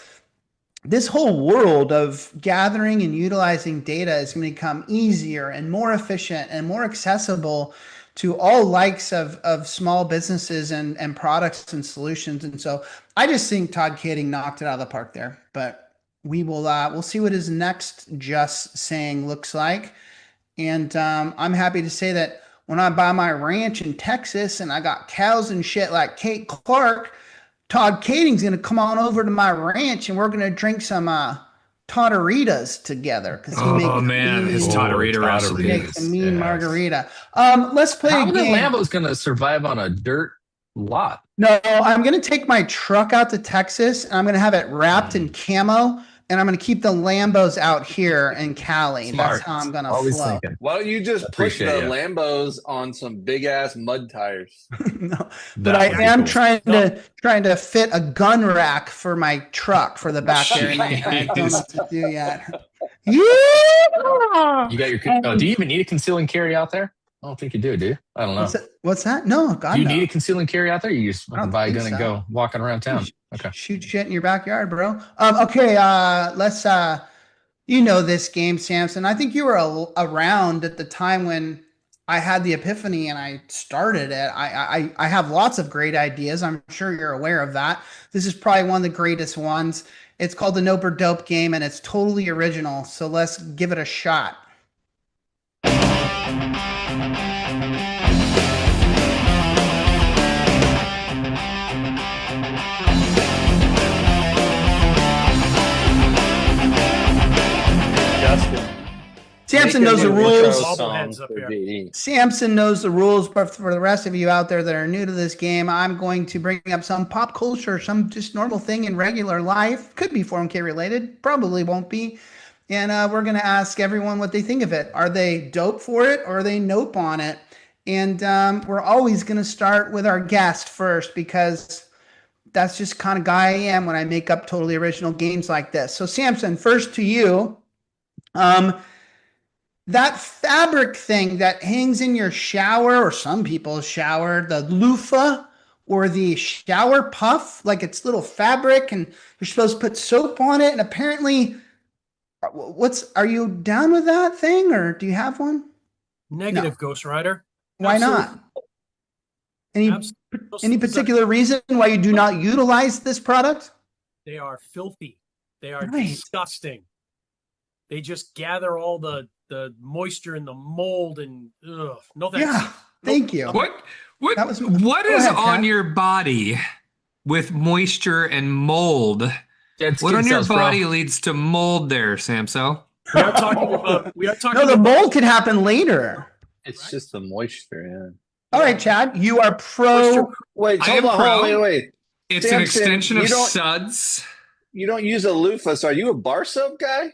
this whole world of gathering and utilizing data is going to become easier and more efficient and more accessible to all likes of small businesses and products and solutions. And so I just think Todd Kading knocked it out of the park there. But we'll see what his next just saying looks like. And I'm happy to say that when I buy my ranch in Texas and I got cows and shit like Kate Clark, Todd Kading's going to come on over to my ranch and we're going to drink some Todaritas together. His Todarita recipe. He makes a mean margarita. Let's play a game. How are the Lambos going to survive on a dirt lot? No, I'm going to take my truck out to Texas and I'm going to have it wrapped in camo. And I'm going to keep the Lambos out here in Cali. Smart. That's how I'm going to flow. Thinking. Why don't you just push the Lambos on some big ass mud tires? No, but I am trying to fit a gun rack for my truck for the back there. And I don't know what to do yet. Yeah. You got your. Do you even need a conceal and carry out there? I don't think you do you? I don't know. What's that? No, God, do you no. need a conceal and carry out there? You just buy a gun and go walking around town. Okay. Shoot shit in your backyard, bro. Okay. Let's. You know this game, Samson. I think you were around at the time when I had the epiphany and I started it. I have lots of great ideas. I'm sure you're aware of that. This is probably one of the greatest ones. It's called the Nope or Dope game, and it's totally original. So let's give it a shot. Samson knows the rules. Samson knows the rules, but for the rest of you out there that are new to this game, I'm going to bring up some pop culture, some just normal thing in regular life. Could be 401k related, probably won't be. And we're going to ask everyone what they think of it. Are they dope for it or are they nope on it? And we're always going to start with our guest first because that's just kind of guy I am when I make up totally original games like this. So Samson, first to you. That fabric thing that hangs in your shower, or some people's shower, the loofah or the shower puff, like it's little fabric and you're supposed to put soap on it. And apparently, are you down with that thing or do you have one? Negative, no. Ghost Rider. Why not? Any particular reason why you do not utilize this product? They are filthy. They are disgusting. They just gather all the moisture and the mold and no thanks. Yeah, thank you. What is on your body with moisture and mold? What on your body leads to mold there, Samso? We are talking about the mold could happen later. It's just the moisture, yeah. All right, Chad, you are pro. Wait, hold on, wait. It's Samson, an extension of suds. You don't use a loofah, so are you a bar soap guy?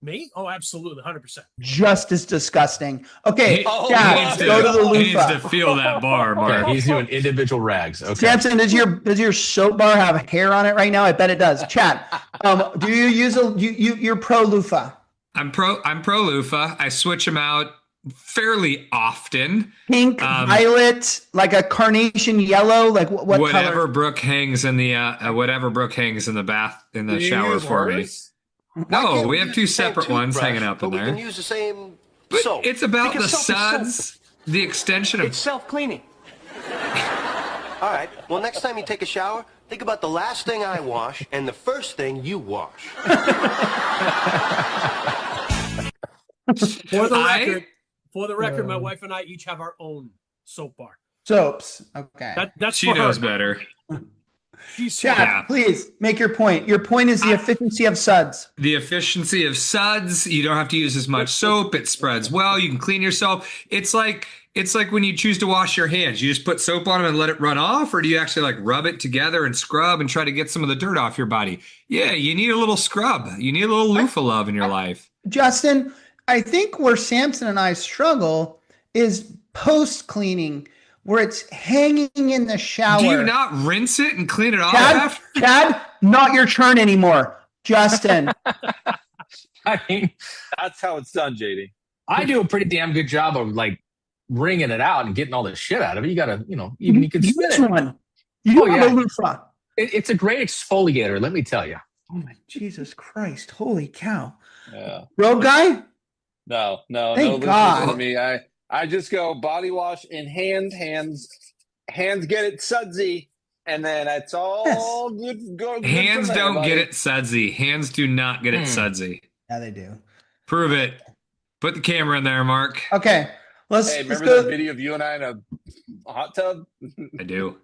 Me? Oh, absolutely, 100%. Just as disgusting. Okay, Chad, go to the loofah. He needs to feel that bar, Mark. He's doing individual rags. Okay. Samson, does your soap bar have hair on it right now? I bet it does. Chad, do you use you're pro loofah? I'm pro loofah. I switch them out fairly often. Pink, violet, like a carnation yellow, like what whatever color? Brooke hangs in the bath in the shower for me. No, we have two separate ones hanging up in there. We can use the same but soap. It's about the suds, the extension of... It's self-cleaning. All right. Well, next time you take a shower, think about the last thing I wash and the first thing you wash. For the record, my wife and I each have our own soap bar. Soaps. Okay. That's she knows better. Chad, please make your point. Your point is the efficiency of suds. The efficiency of suds. You don't have to use as much soap. It spreads well. You can clean yourself. It's like when you choose to wash your hands. You just put soap on them and let it run off, or do you actually like rub it together and scrub and try to get some of the dirt off your body? Yeah, you need a little scrub. You need a little loofah love in your life. Justin, I think where Samson and I struggle is post cleaning where it's hanging in the shower. Do you not rinse it and clean it off Chad, after? Chad, not your turn anymore. Justin. I mean, That's how it's done, JD. I do a pretty damn good job of like wringing it out and getting all the shit out of it. You gotta, even you can spin Use it. one. You Oh, have yeah. a loofah. It's a great exfoliator, let me tell you. Oh my Jesus Christ! Holy cow! Yeah. Road guy. No, Thank no God. for me. I just go body wash in hands get it sudsy, and then it's all good. Hands from there, don't buddy. get it sudsy. Hands do not get it Hmm. sudsy. Yeah, they do. Prove it. Put the camera in there, Mark. Okay, let's Hey, let's remember go. that video of you and I in a hot tub? I do.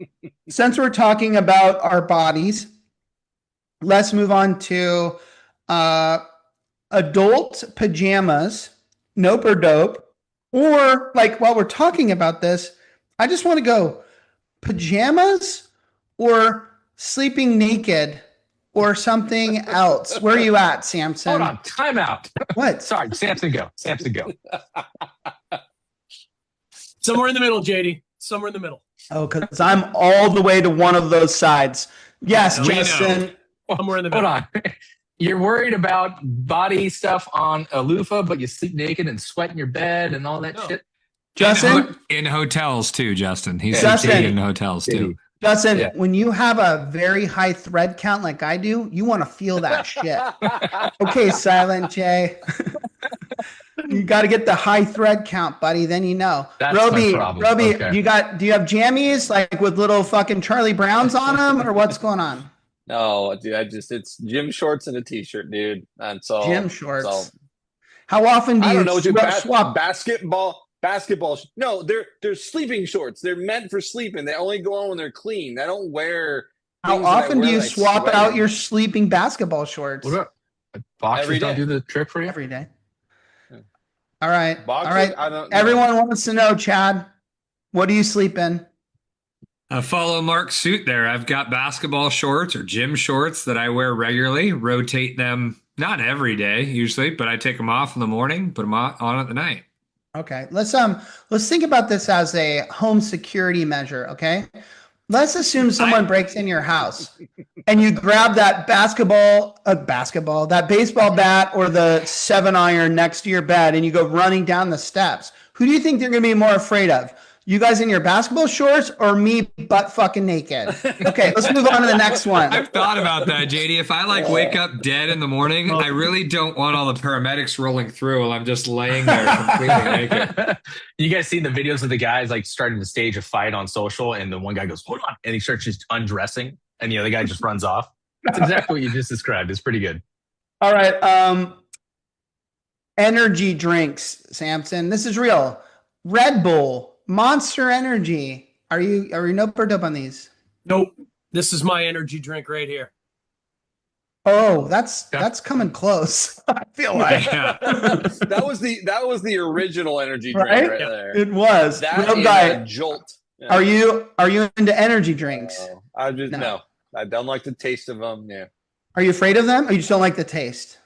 Since we're talking about our bodies, let's move on to adult pajamas, nope or dope, or like while we're talking about this, I just want to go pajamas or sleeping naked or something else. Where are you at, Samson? Hold on, time out. What? Sorry, Samson, go. Samson, go. Somewhere in the middle, JD. Somewhere in the middle. Oh, because I'm all the way to one of those sides. Yes, We know. Justin. Somewhere in the Hold middle. on. You're worried about body stuff on a loofah, but you sleep naked and sweat in your bed and all that No. shit. Justin, In hotels too, Justin. He's Justin. in hotels too. Justin, Yeah. when you have a very high thread count like I do, you want to feel that shit. Okay, Silent J. You got to get the high thread count, buddy. Then you know. That's my Roby, problem. Roby, Okay. do you have jammies like with little fucking Charlie Browns on them, or what's going on? No, dude, it's gym shorts and a t-shirt, dude. That's all. Gym shorts. That's all. How often do I you don't know, dude. swap? Basketball. No, they're sleeping shorts. They're meant for sleeping. They only go on when they're clean. I don't wear. How things that I often do wear you like swap sweating. out your sleeping basketball shorts? What about boxers Every don't day. do the trick for you? Every day. All right. Boxers? All right. I don't know. Everyone wants to know, Chad, what do you sleep in? I follow Mark's suit there. I've got basketball shorts or gym shorts that I wear regularly, rotate them not every day usually, but I take them off in the morning, put them on at the night. Okay. Let's think about this as a home security measure, okay? Let's assume someone breaks in your house and you grab that that baseball bat or the 7-iron next to your bed and you go running down the steps. Who do you think they're going to be more afraid of? You guys in your basketball shorts or me butt fucking naked? Okay, let's move on to the next one. I've thought about that, JD. If I wake up dead in the morning, I really don't want all the paramedics rolling through while I'm just laying there completely naked. You guys seen the videos of the guys starting to stage a fight on social, and the one guy goes, "Hold on," and he starts just undressing, and the other guy just runs off. That's exactly what you just described. It's pretty good. All right. Energy drinks, Samson. This is real. Red Bull, Monster Energy. Are you nope or dope on these? Nope. This is my energy drink right here. Oh, that's coming close. I feel like Yeah. That was the original energy drink Right? right there. it was. That Real is guy, a jolt. Yeah. are you into energy drinks? I just No. no. I don't like the taste of them. Yeah. Are you afraid of them, or you just don't like the taste?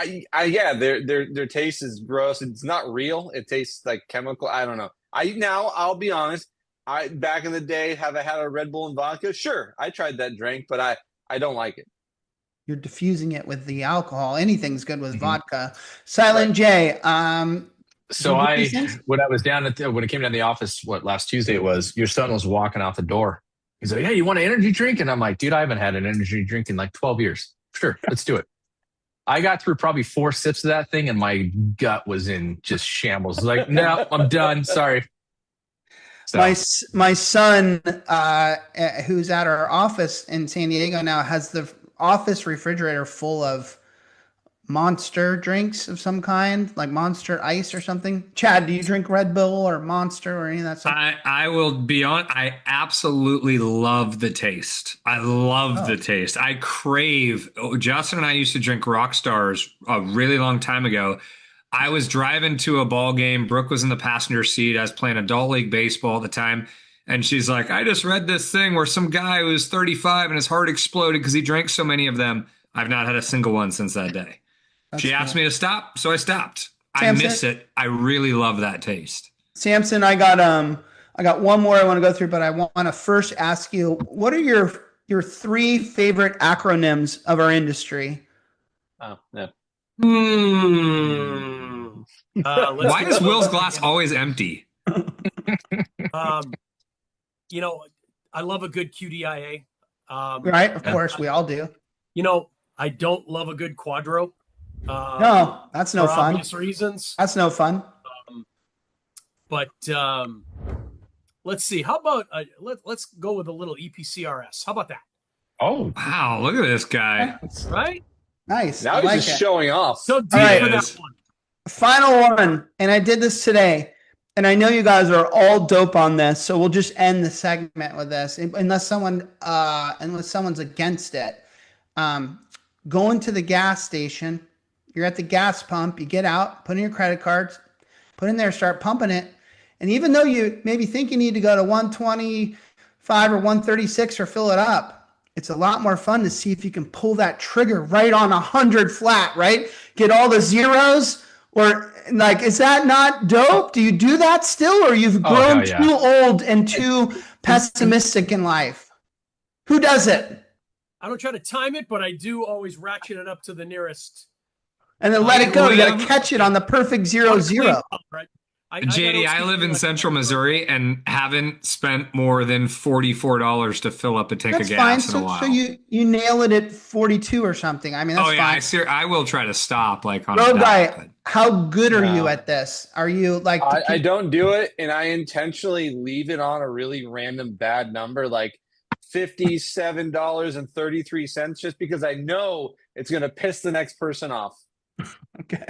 Yeah, their taste is gross. It's not real. It tastes like chemical. I don't know. I'll be honest. Back in the day, have I had a Red Bull and vodka? Sure, I tried that drink, but I don't like it. You're diffusing it with the alcohol. Anything's good with vodka. Silent J. So you get these things? when I was down when I came down to the office, last Tuesday it was, your son was walking out the door. He's like, "Hey, you want an energy drink?" And I'm like, "Dude, I haven't had an energy drink in 12 years. Sure, let's do it." I got through probably 4 sips of that thing, and my gut was in just shambles. Like, no, I'm done. Sorry. So, My son, who's at our office in San Diego now, has the office refrigerator full of Monster drinks of some kind, like Monster Ice or something. Chad, do you drink Red Bull or Monster or any of that stuff? I will be on. I absolutely love the taste. I love the taste. I crave. Justin and I used to drink Rock Stars a really long time ago. I was driving to a ball game. Brooke was in the passenger seat. I was playing adult league baseball at the time. And she's like, "I just read this thing where some guy who was 35 and his heart exploded because he drank so many of them." I've not had a single one since that day. She asked me to stop, so I stopped. I Samson? miss it. I really love that taste. Samson, I got one more I want to go through, but I want to first ask you, what are your three favorite acronyms of our industry? Oh, yeah. Why is Will's glass always empty? You know, I love a good QDIA. Right? Of course, we all do. You know, I don't love a good Quadro. No, that's no for fun. obvious reasons. That's no fun. But let's see. How about let's go with a little EPCRS. How about that? Oh, Wow, look at this guy. Right? Nice. Now I he's like just it. showing off. So deep right. for Yes. that one. Final one, and I did this today, and I know you guys are all dope on this, so we'll just end the segment with this, unless someone's against it. Going to the gas station, you're at the gas pump, you get out, put in your credit cards, put in there, start pumping it, and even though you maybe think you need to go to 125 or 136 or fill it up, it's a lot more fun to see if you can pull that trigger right on 100 flat, right? Get all the zeros. Or like, is that not dope? Do you do that still, or you've grown hell yeah. too old and too pessimistic in life? Who does it? I don't try to time it, but I do always ratchet it up to the nearest. And then let it go. You got to William? catch it on the perfect 0-0. Right? JD, I live in Central Missouri and haven't spent more than $44 to fill up a tank That's of fine. gas in a while. So you nail it at 42 or something. I mean, that's Oh yeah, fine. I will try to stop like on Road a guy, dot, but- how good are you No. at this? Are you like? I don't do it, and I intentionally leave it on a really random bad number, like $57.33, just because I know it's going to piss the next person off. Okay.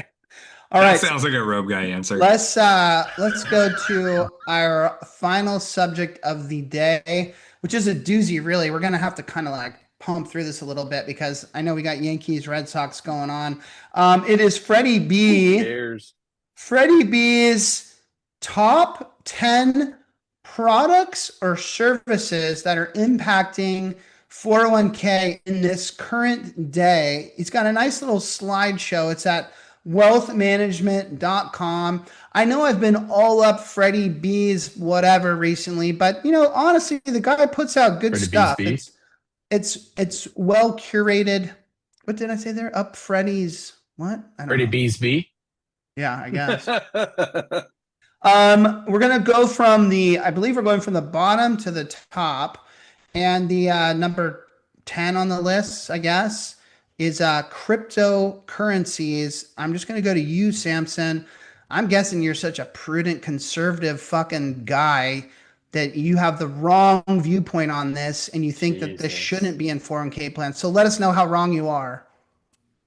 All that right. sounds like a robe guy answer. Let's go to our final subject of the day, which is a doozy. Really, we're gonna have to kind of like pump through this a little bit because I know we got Yankees, Red Sox going on. It is Freddy Who B. cares? Freddy B's top 10 products or services that are impacting 401k in this current day. He's got a nice little slideshow. It's at wealthmanagement.com. I know I've been all up Freddy B's whatever recently, but you know, honestly, the guy puts out good Freddy B's stuff. B? It's well curated. What did I say there? Up Freddy's what? I don't Freddy know. B's B. Yeah, I guess. We're gonna go I believe we're going from the bottom to the top, and the number 10 on the list, I guess, is cryptocurrencies. I'm just gonna go to you, Samson. I'm guessing you're such a prudent, conservative fucking guy that you have the wrong viewpoint on this, and you think that this Jesus. shouldn't be in 401k plans. So let us know how wrong you are.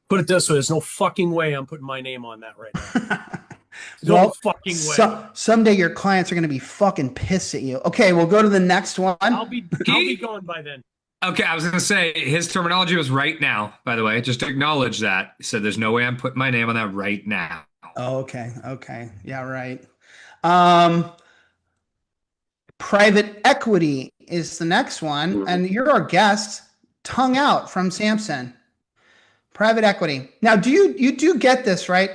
Put it this way: there's no fucking way I'm putting my name on that right now. No Well, fucking way. Someday your clients are going to be fucking pissed at you. Okay, we'll go to the next one. I'll be gone by then. Okay, I was going to say his terminology was right now, by the way. Just acknowledge that. He said there's no way I'm putting my name on that right now. Oh, okay. Yeah, right. Private equity is the next one. And you're our guest, tongue out from Samson. Private equity. Now, you do get this, right?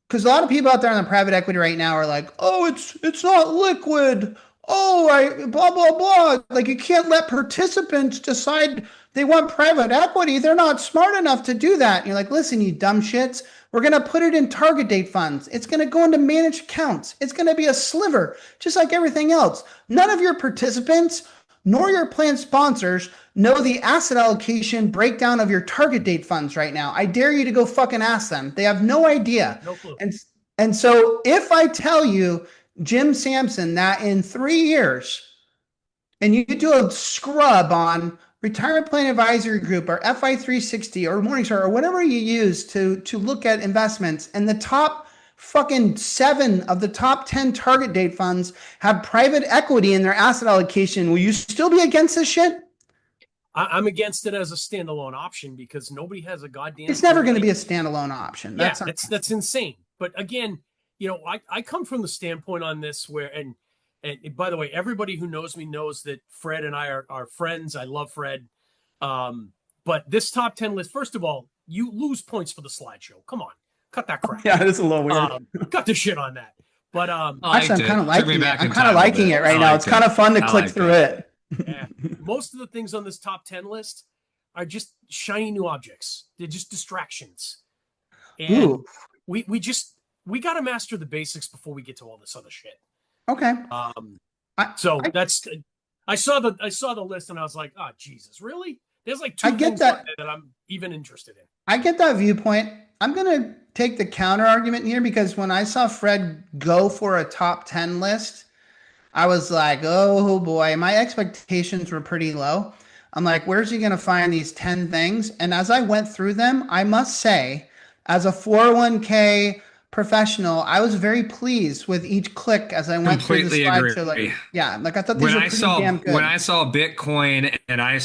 Because a lot of people out there in the private equity right now are like, oh, it's not liquid. Oh, blah, blah, blah. Like, you can't let participants decide they want private equity. They're not smart enough to do that. And you're like, listen, you dumb shits. We're going to put it in target date funds. It's going to go into managed accounts. It's going to be a sliver, just like everything else. None of your participants nor your plan sponsors know the asset allocation breakdown of your target date funds right now. I dare you to go fucking ask them. They have no idea. No clue. And so if I tell you, Jim Samson, that in 3 years, and you do a scrub on Retirement Plan Advisory Group or FI360 or Morningstar or whatever you use to look at investments, and the top fucking 7 of the top 10 target date funds have private equity in their asset allocation, will you still be against this shit? I'm against it as a standalone option because nobody has a goddamn. It's never going to be a standalone option. That's insane. But again, you know, I come from the standpoint on this where, and by the way, everybody who knows me knows that Fred and I are friends. I love Fred. But this top 10 list, first of all, you lose points for the slideshow. Come on, cut that crap. Yeah, it is a little weird. Cut the shit on that. But Actually, I'm kind of liking it. I'm kind of liking it right now. It's kind of fun to click through it. Yeah. Most of the things on this top 10 list are just shiny new objects. They're just distractions. And we got to master the basics before we get to all this other shit. Okay. I saw the list and I was like, oh Jesus, really? There's like two things that I'm even interested in. I get that viewpoint. I'm gonna take the counter argument here because when I saw Fred go for a top 10 list, I was like, oh boy, my expectations were pretty low. I'm like, where's he gonna find these 10 things? And as I went through them, I must say, as a 401k professional, I was very pleased with each click as I went through the slideshow. Like, yeah, like I thought these were pretty damn good. When I saw Bitcoin and I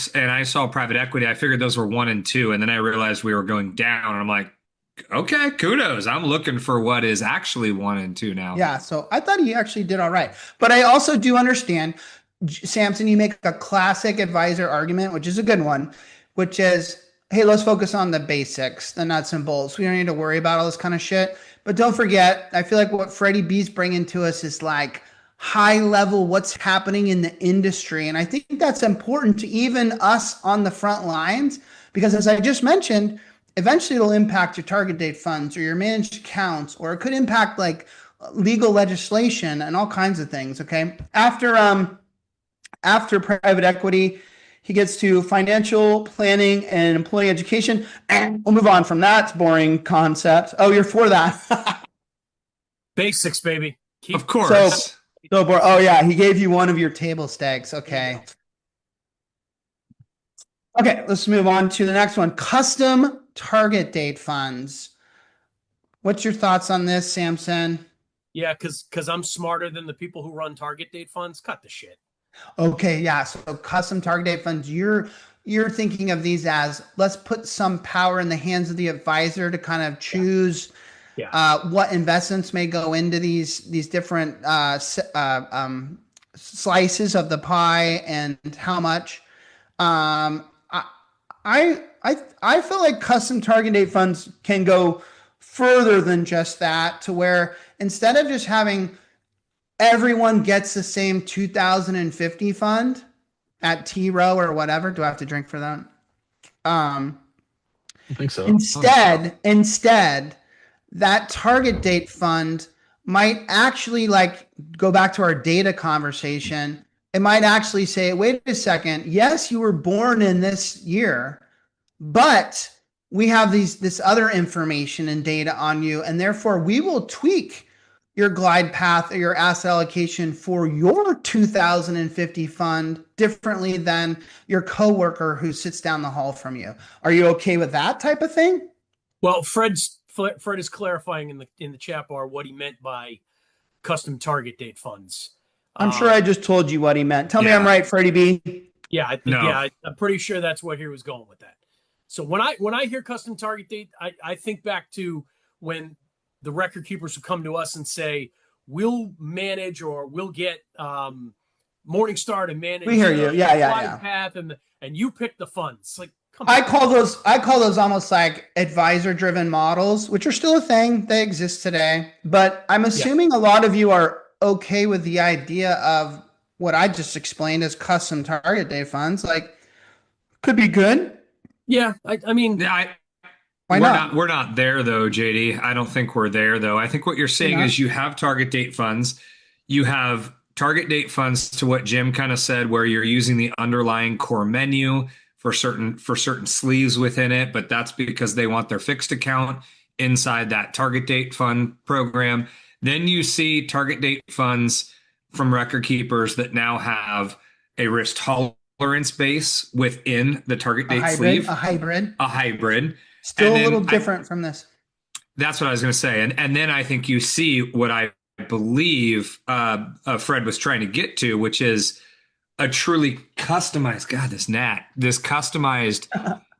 saw private equity, I figured those were 1 and 2, and then I realized we were going down, and I'm like, okay, kudos. I'm looking for what is actually 1 and 2 now. Yeah, so I thought he actually did all right, but I also do understand, Samson, you make a classic advisor argument, which is a good one, which is, hey, let's focus on the basics, the nuts and bolts. We don't need to worry about all this kind of shit. But don't forget, I feel like what Freddy B's bringing to us is like high level, what's happening in the industry. And I think that's important to even us on the front lines, because as I just mentioned, eventually it'll impact your target date funds or your managed accounts, or it could impact like legal legislation and all kinds of things. Okay. After private equity, he gets to financial planning and employee education. And we'll move on from that. It's boring concept. Oh, you're for that. Basics, baby. Of course. So boring. Oh, yeah. He gave you one of your table stakes. Okay. Okay. Let's move on to the next one. Custom target date funds. What's your thoughts on this, Samson? Yeah, because I'm smarter than the people who run target date funds. Cut the shit. Okay, yeah. So custom target date funds, you're thinking of these as, let's put some power in the hands of the advisor to kind of choose what investments may go into these different slices of the pie and how much. I feel like custom target date funds can go further than just that, to where instead of just having everyone gets the same 2050 fund at T Row or whatever. Do I have to drink for that? I think so. Instead, that target date fund might actually, like, go back to our data conversation. It might actually say, wait a second. Yes, you were born in this year, but we have this other information and data on you, and therefore we will tweak your glide path or your asset allocation for your 2050 fund differently than your coworker who sits down the hall from you. Are you okay with that type of thing? Well, Fred is clarifying in the chat bar what he meant by custom target date funds. I'm sure I just told you what he meant. Tell me I'm right, Freddy B. Yeah, I'm pretty sure that's where he was going with that. So when I hear custom target date, I think back to when the record keepers who come to us and say, we'll manage, or we'll get Morningstar to manage. We hear you. Yeah. Path and you pick the funds. Like, come on. I call those almost like advisor driven models, which are still a thing. They exist today, but I'm assuming a lot of you are okay with the idea of what I just explained as custom target date funds. Like, could be good. Yeah. I mean, why not? We're not there though, JD. I don't think we're there though. I think what you're saying is you have target date funds. You have target date funds to what Jim kind of said, where you're using the underlying core menu for certain sleeves within it, but that's because they want their fixed account inside that target date fund program. Then you see target date funds from record keepers that now have a risk tolerance base within the target date sleeve. A hybrid. Still a little different from this. That's what I was going to say. And then I think you see what I believe Fred was trying to get to, which is a truly customized, this customized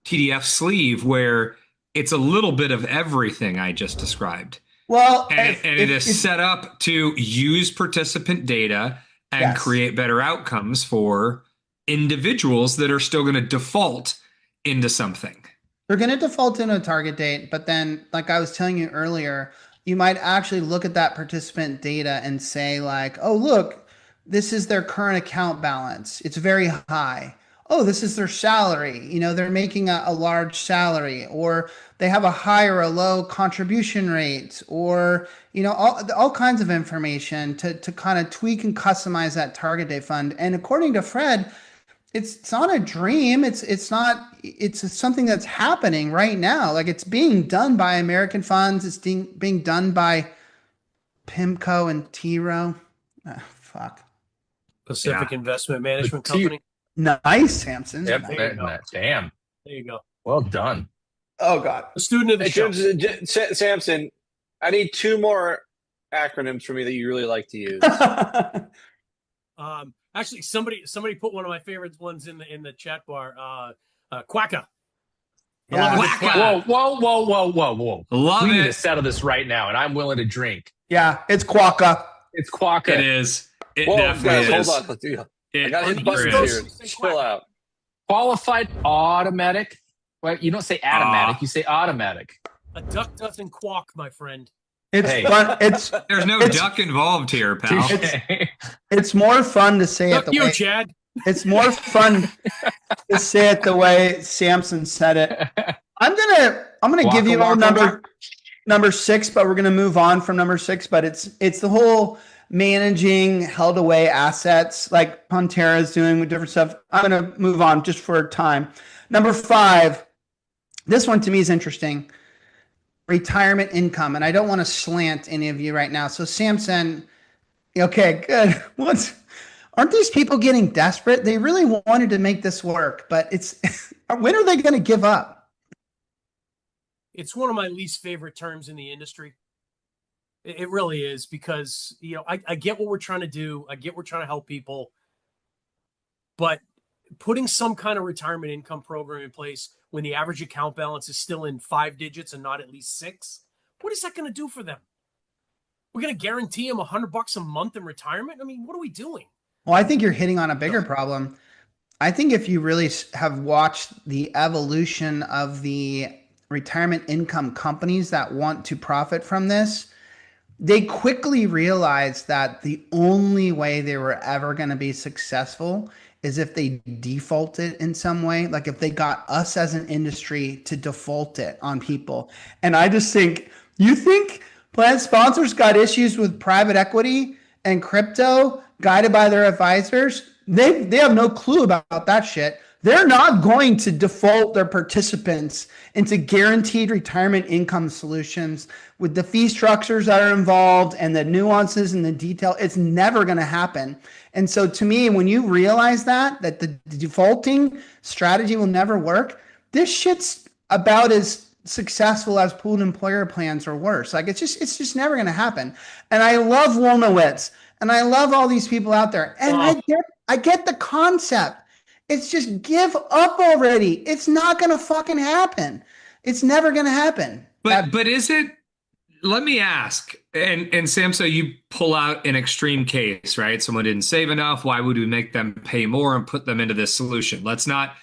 TDF sleeve where it's a little bit of everything I just described. Well, and it is set up to use participant data and create better outcomes for individuals that are still going to default into something. They're going to default into a target date, but then, like I was telling you earlier, you might actually look at that participant data and say like, oh, look, this is their current account balance. It's very high. Oh, this is their salary. You know, they're making a large salary, or they have a high or a low contribution rate, or, you know, all kinds of information to kind of tweak and customize that target date fund. And according to Fred, it's not a dream. It's not, it's something that's happening right now. Like, it's being done by American funds. It's being done by PIMCO and T Rowe. Fuck. Pacific Investment Management Company. Nice, Samson. Yep. Nice. Damn. There you go. Well done. Oh God. A student of the show. Samson, I need 2 more acronyms for me that you really like to use. Actually, somebody put one of my favorite ones in the chat bar. Quacka. Yeah. Whoa. Love We need to it. settle this right now, and I'm willing to drink. Yeah, it's Quokka. It's Quacka. It is. It Whoa, definitely guys, is. hold on. Let's do I got his East buttons Coast, here. we say Chill out. Qualified automatic. Well, you don't say automatic, you say automatic. A duck doesn't quack, my friend. It's Hey. fun. There's no duck involved here, pal. It's more fun to say it Fuck the you, way. Chad. It's more fun to say it the way Samson said it. I'm gonna give you all number 6, but we're gonna move on from number 6. But it's the whole managing held away assets like Pantera is doing with different stuff. I'm gonna move on just for time. Number 5. This one to me is interesting. Retirement income, and I don't want to slant any of you right now. So Samson, okay, good. Aren't these people getting desperate? They really wanted to make this work, but it's when are they going to give up? It's one of my least favorite terms in the industry. It really is, because, you know, I get what we're trying to do. I get we're trying to help people, but putting some kind of retirement income program in place when the average account balance is still in 5 digits and not at least 6, what is that going to do for them? We're going to guarantee them $100 a month in retirement? I mean, what are we doing? Well, I think you're hitting on a bigger problem. I think if you really have watched the evolution of the retirement income companies that want to profit from this, they quickly realized that the only way they were ever going to be successful is if they defaulted in some way, like if they got us as an industry to default it on people. And I just think, you think plan sponsors got issues with private equity and crypto guided by their advisors? They have no clue about that shit. They're not going to default their participants into guaranteed retirement income solutions with the fee structures that are involved and the nuances and the detail. It's never going to happen. And so to me, when you realize that the defaulting strategy will never work, this shit's about as successful as pooled employer plans or worse. Like it's just never going to happen. And I love Wolnowitz and I love all these people out there. And I get the concept. It's just give up already. It's not going to fucking happen. It's never going to happen. But is it, let me ask, and Sam, so you pull out an extreme case, right? Someone didn't save enough. Why would we make them pay more and put them into this solution? Let's not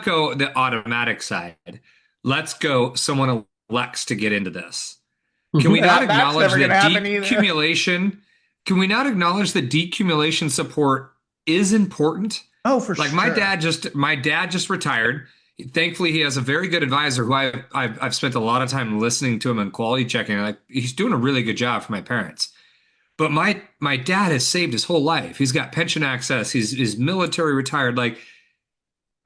go the automatic side. Let's go someone elects to get into this. Can we not acknowledge that decumulation? Can we not acknowledge that decumulation support is important? Oh, for sure. Like my dad just retired. Thankfully, he has a very good advisor who I've spent a lot of time listening to him and quality checking. Like he's doing a really good job for my parents. But my dad has saved his whole life. He's got pension access. He's military retired. Like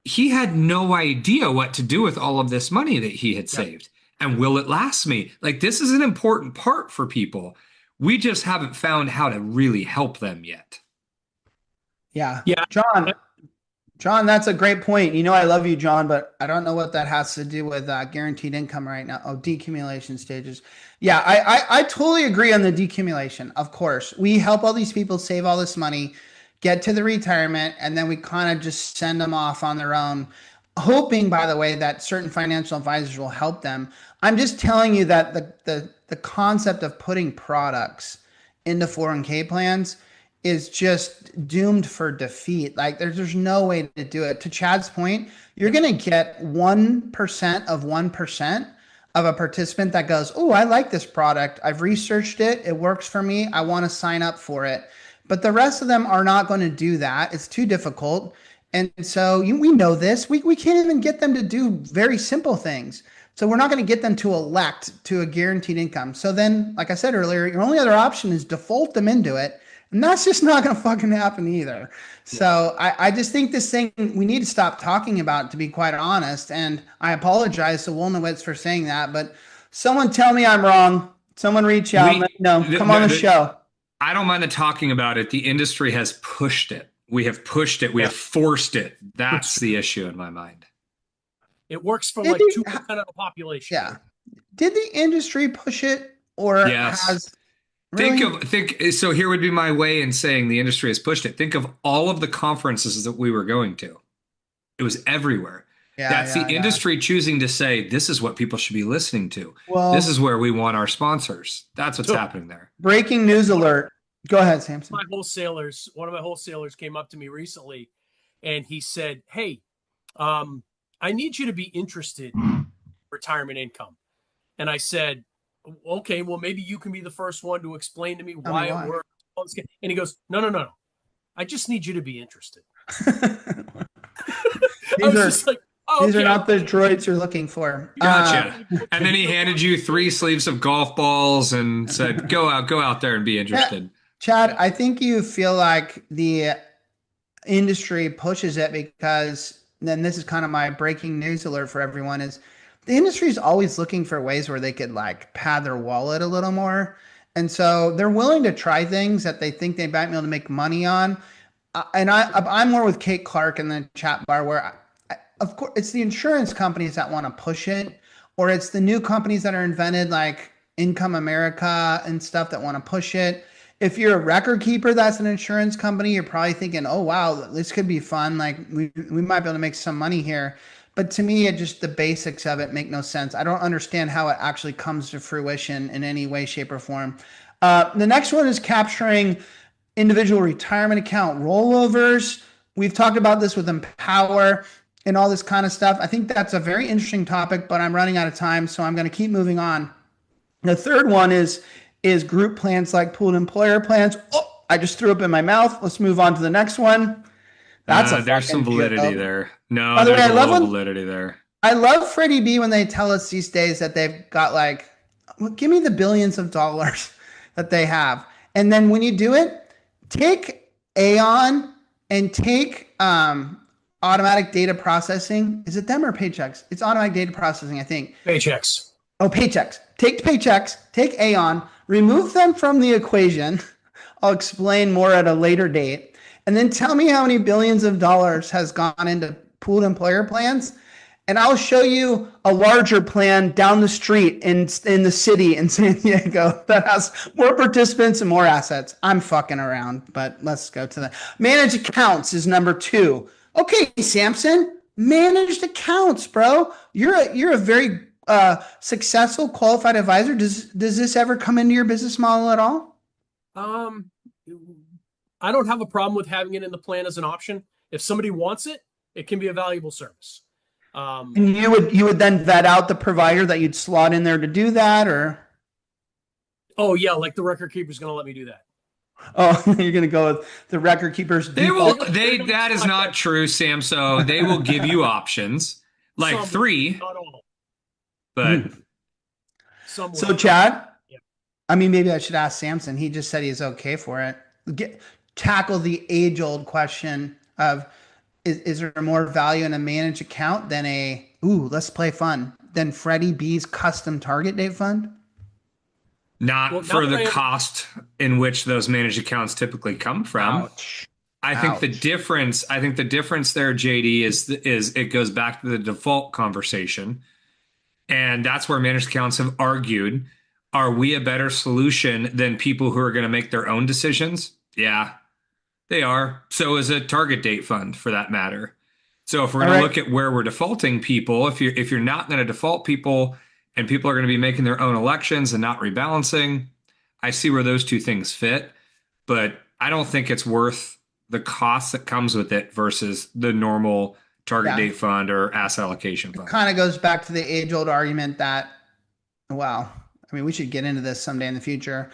he had no idea what to do with all of this money that he had saved. And will it last me? Like this is an important part for people. We just haven't found how to really help them yet. Yeah. John, that's a great point. You know, I love you, John, but I don't know what that has to do with guaranteed income right now. Oh, decumulation stages. Yeah, I totally agree on the decumulation. Of course, we help all these people save all this money, get to the retirement, and then we kind of just send them off on their own, hoping, by the way, that certain financial advisors will help them. I'm just telling you that the concept of putting products into 401k plans is just doomed for defeat. Like there's no way to do it. To Chad's point, you're going to get 1% of 1% of a participant that goes, oh, I like this product. I've researched it. It works for me. I want to sign up for it. But the rest of them are not going to do that. It's too difficult. And so we know this. We can't even get them to do very simple things. So we're not going to get them to elect to a guaranteed income. So then, like I said earlier, your only other option is default them into it. And that's just not going to fucking happen either. So I just think this thing, we need to stop talking about it, to be quite honest. And I apologize to Wolnowitz for saying that, but someone tell me I'm wrong. Someone reach out. Let me know. Come on the show. I don't mind the talking about it. The industry has pushed it. We have pushed it. We have forced it. That's the issue in my mind. It works for like 2% of the population. Yeah. Did the industry push it, or has really? So here would be my way in saying the industry has pushed it. Think of all of the conferences that we were going to. It was everywhere. That's the industry choosing to say, this is what people should be listening to. Well, this is where we want our sponsors. That's what's happening there. Breaking news alert. Go ahead, Samson. One of my wholesalers came up to me recently and he said, hey, I need you to be interested in retirement income. And I said, okay, well, maybe you can be the first one to explain to me why it works. And he goes, no. I just need you to be interested. These are not the droids you're looking for. Gotcha. And then he handed you 3 sleeves of golf balls and said, go out there and be interested. Chad, I think you feel like the industry pushes it because then this is kind of my breaking news alert for everyone is the industry is always looking for ways where they could like pad their wallet a little more. And so they're willing to try things that they think they might be able to make money on. And I'm more with Kate Clark in the chat bar where of course it's the insurance companies that want to push it, or it's the new companies that are invented like Income America and stuff that want to push it. If you're a record keeper that's an insurance company, you're probably thinking, oh, wow, this could be fun. Like we might be able to make some money here. But to me, the basics of it make no sense. I don't understand how it actually comes to fruition in any way, shape, or form. The next one is capturing individual retirement account rollovers. We've talked about this with Empower and all this kind of stuff. I think that's a very interesting topic, but I'm running out of time, so I'm going to keep moving on. The third one is group plans like pooled employer plans. Oh, I just threw up in my mouth. Let's move on to the next one. There's some validity there. No, by the way, I love validity there. I love Freddy B when they tell us these days that they've got like, well, give me the billions of dollars that they have. And then when you do it, take Aon and take automatic data processing. Is it them or Paychex? It's automatic data processing, I think. Paychex. Oh, Paychex. Take Paychex, take Aon, remove them from the equation. I'll explain more at a later date. And then tell me how many billions of dollars has gone into pooled employer plans. And I'll show you a larger plan down the street in the city in San Diego that has more participants and more assets. I'm fucking around, but let's go to the managed accounts is number 2. Okay, Samson, managed accounts, bro. You're a very successful qualified advisor. Does this ever come into your business model at all? I don't have a problem with having it in the plan as an option. If somebody wants it, it can be a valuable service. And you would then vet out the provider that you'd slot in there to do that, or? Oh yeah, like the record keeper's going to let me do that. Oh, you're going to go with the record keeper's. That is not true, Sam. So they will give you options like some, 3. Not all. But so Chad, I mean, maybe I should ask Samson. He just said he's okay for it. Tackle the age-old question of is there more value in a managed account than let's play fun, than Freddy B's custom target date fund? Not for the cost in which those managed accounts typically come from. Ouch. I think the difference there, JD, is it goes back to the default conversation. And that's where managed accounts have argued, are we a better solution than people who are going to make their own decisions? Yeah, they are. So is a target date fund, for that matter. So if we're going to look at where we're defaulting people, if you're not going to default people and people are going to be making their own elections and not rebalancing, I see where those two things fit. But I don't think it's worth the cost that comes with it versus the normal target date fund or asset allocation fund. It kind of goes back to the age-old argument that Wow. I mean, we should get into this someday in the future.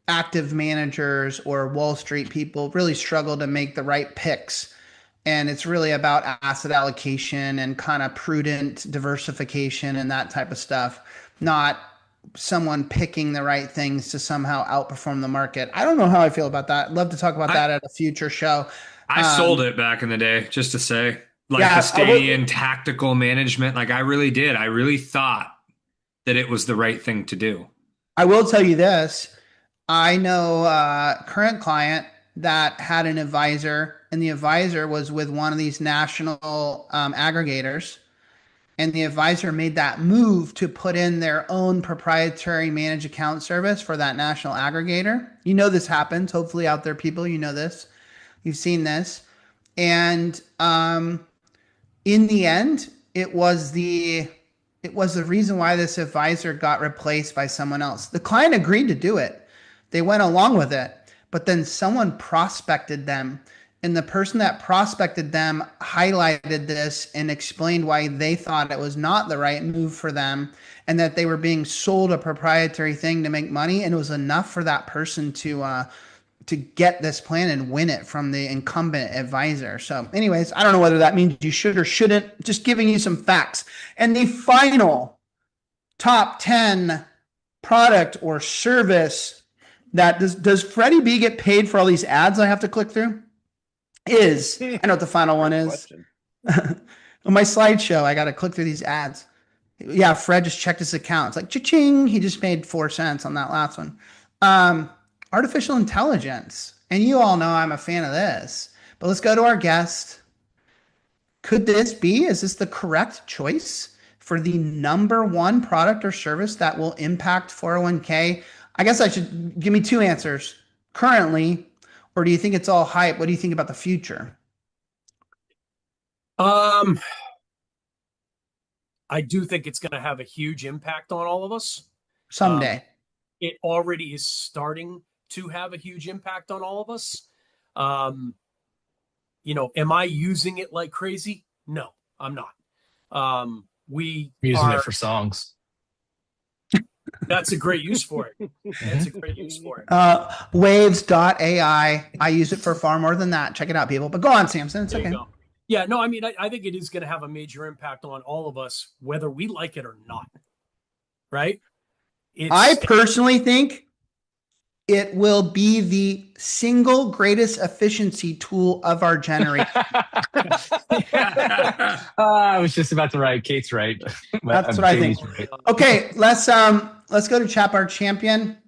Active managers or Wall Street people really struggle to make the right picks. And it's really about asset allocation and kind of prudent diversification and that type of stuff, not someone picking the right things to somehow outperform the market. I don't know how I feel about that. I'd love to talk about that at a future show. I sold it back in the day, just to say, like Yeah, Castadian tactical management. Like I really did. I really thought that it was the right thing to do. I will tell you this. I know a current client that had an advisor, and the advisor was with one of these national aggregators. And the advisor made that move to put in their own proprietary managed account service for that national aggregator. You know this happens. Hopefully, out there, people, you know this. You've seen this. And in the end, it was the reason why this advisor got replaced by someone else. The client agreed to do it. They went along with it, but then someone prospected them, and the person that prospected them highlighted this and explained why they thought it was not the right move for them, and that they were being sold a proprietary thing to make money, and it was enough for that person to get this plan and win it from the incumbent advisor. So anyways, I don't know whether that means you should or shouldn't, just giving you some facts. And the final top 10 product or service that does Freddy B get paid for all these ads I have to click through? I know what the final one is. On my slideshow, I got to click through these ads. Yeah, Fred just checked his account. It's like, cha-ching, he just made 4 cents on that last one. Artificial intelligence. And you all know I'm a fan of this. But let's go to our guest. Is this the correct choice for the number one product or service that will impact 401k? I guess I should give me 2 answers. Currently, or do you think it's all hype? What do you think about the future? I do think it's going to have a huge impact on all of us. Someday. It already is starting to have a huge impact on all of us. Am I using it like crazy? No, I'm not. We using it for songs. That's a great use for it. Waves.ai. I use it for far more than that. Check it out, people. But go on, Samson. It's okay. Yeah, no, I mean, I think it is going to have a major impact on all of us, whether we like it or not. Right? I personally think it will be the single greatest efficiency tool of our generation. I was just about to write. Kate's right. That's what I think. Right. Okay, let's go to Chap Our Champion,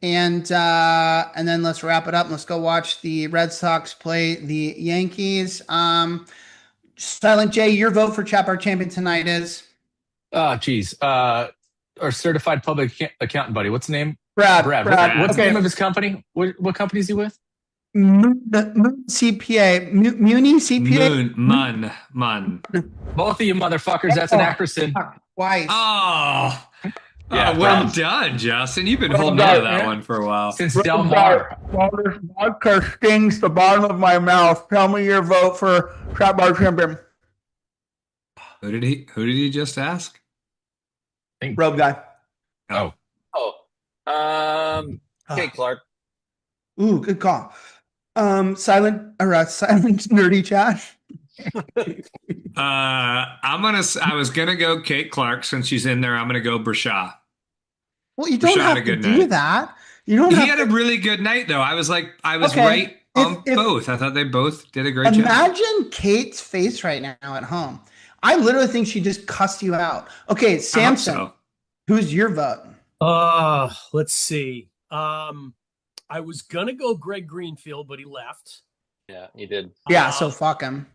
and then let's wrap it up. Let's go watch the Red Sox play the Yankees. Silent J, your vote for Chap Our Champion tonight is? Oh, geez. Our certified public accountant buddy. What's the name? Brad. What's the name of his company? What company is he with? Moon CPA. Muni CPA? Mun. Both of you motherfuckers. That's an acronym. Twice. Oh. Yeah, well done, Justin. You've been holding on to that one for a while. Since Del Mar. This vodka stings the bottom of my mouth. Tell me your vote for Chap Our Champion. Who did he just ask? Robe guy. Oh. Kate Clark. Ooh, good call. Silent nerdy chat. I was gonna go Kate Clark since she's in there. I'm gonna go Brashaw. Well, you don't have to do that. You don't. He had a really good night though. I was right on both. I thought they both did a great job. Imagine Kate's face right now at home. I literally think she just cussed you out. Okay, Samson, who's your vote? Let's see. I was gonna go Greg Greenfield, but he left. Yeah, he did. Yeah, so fuck him.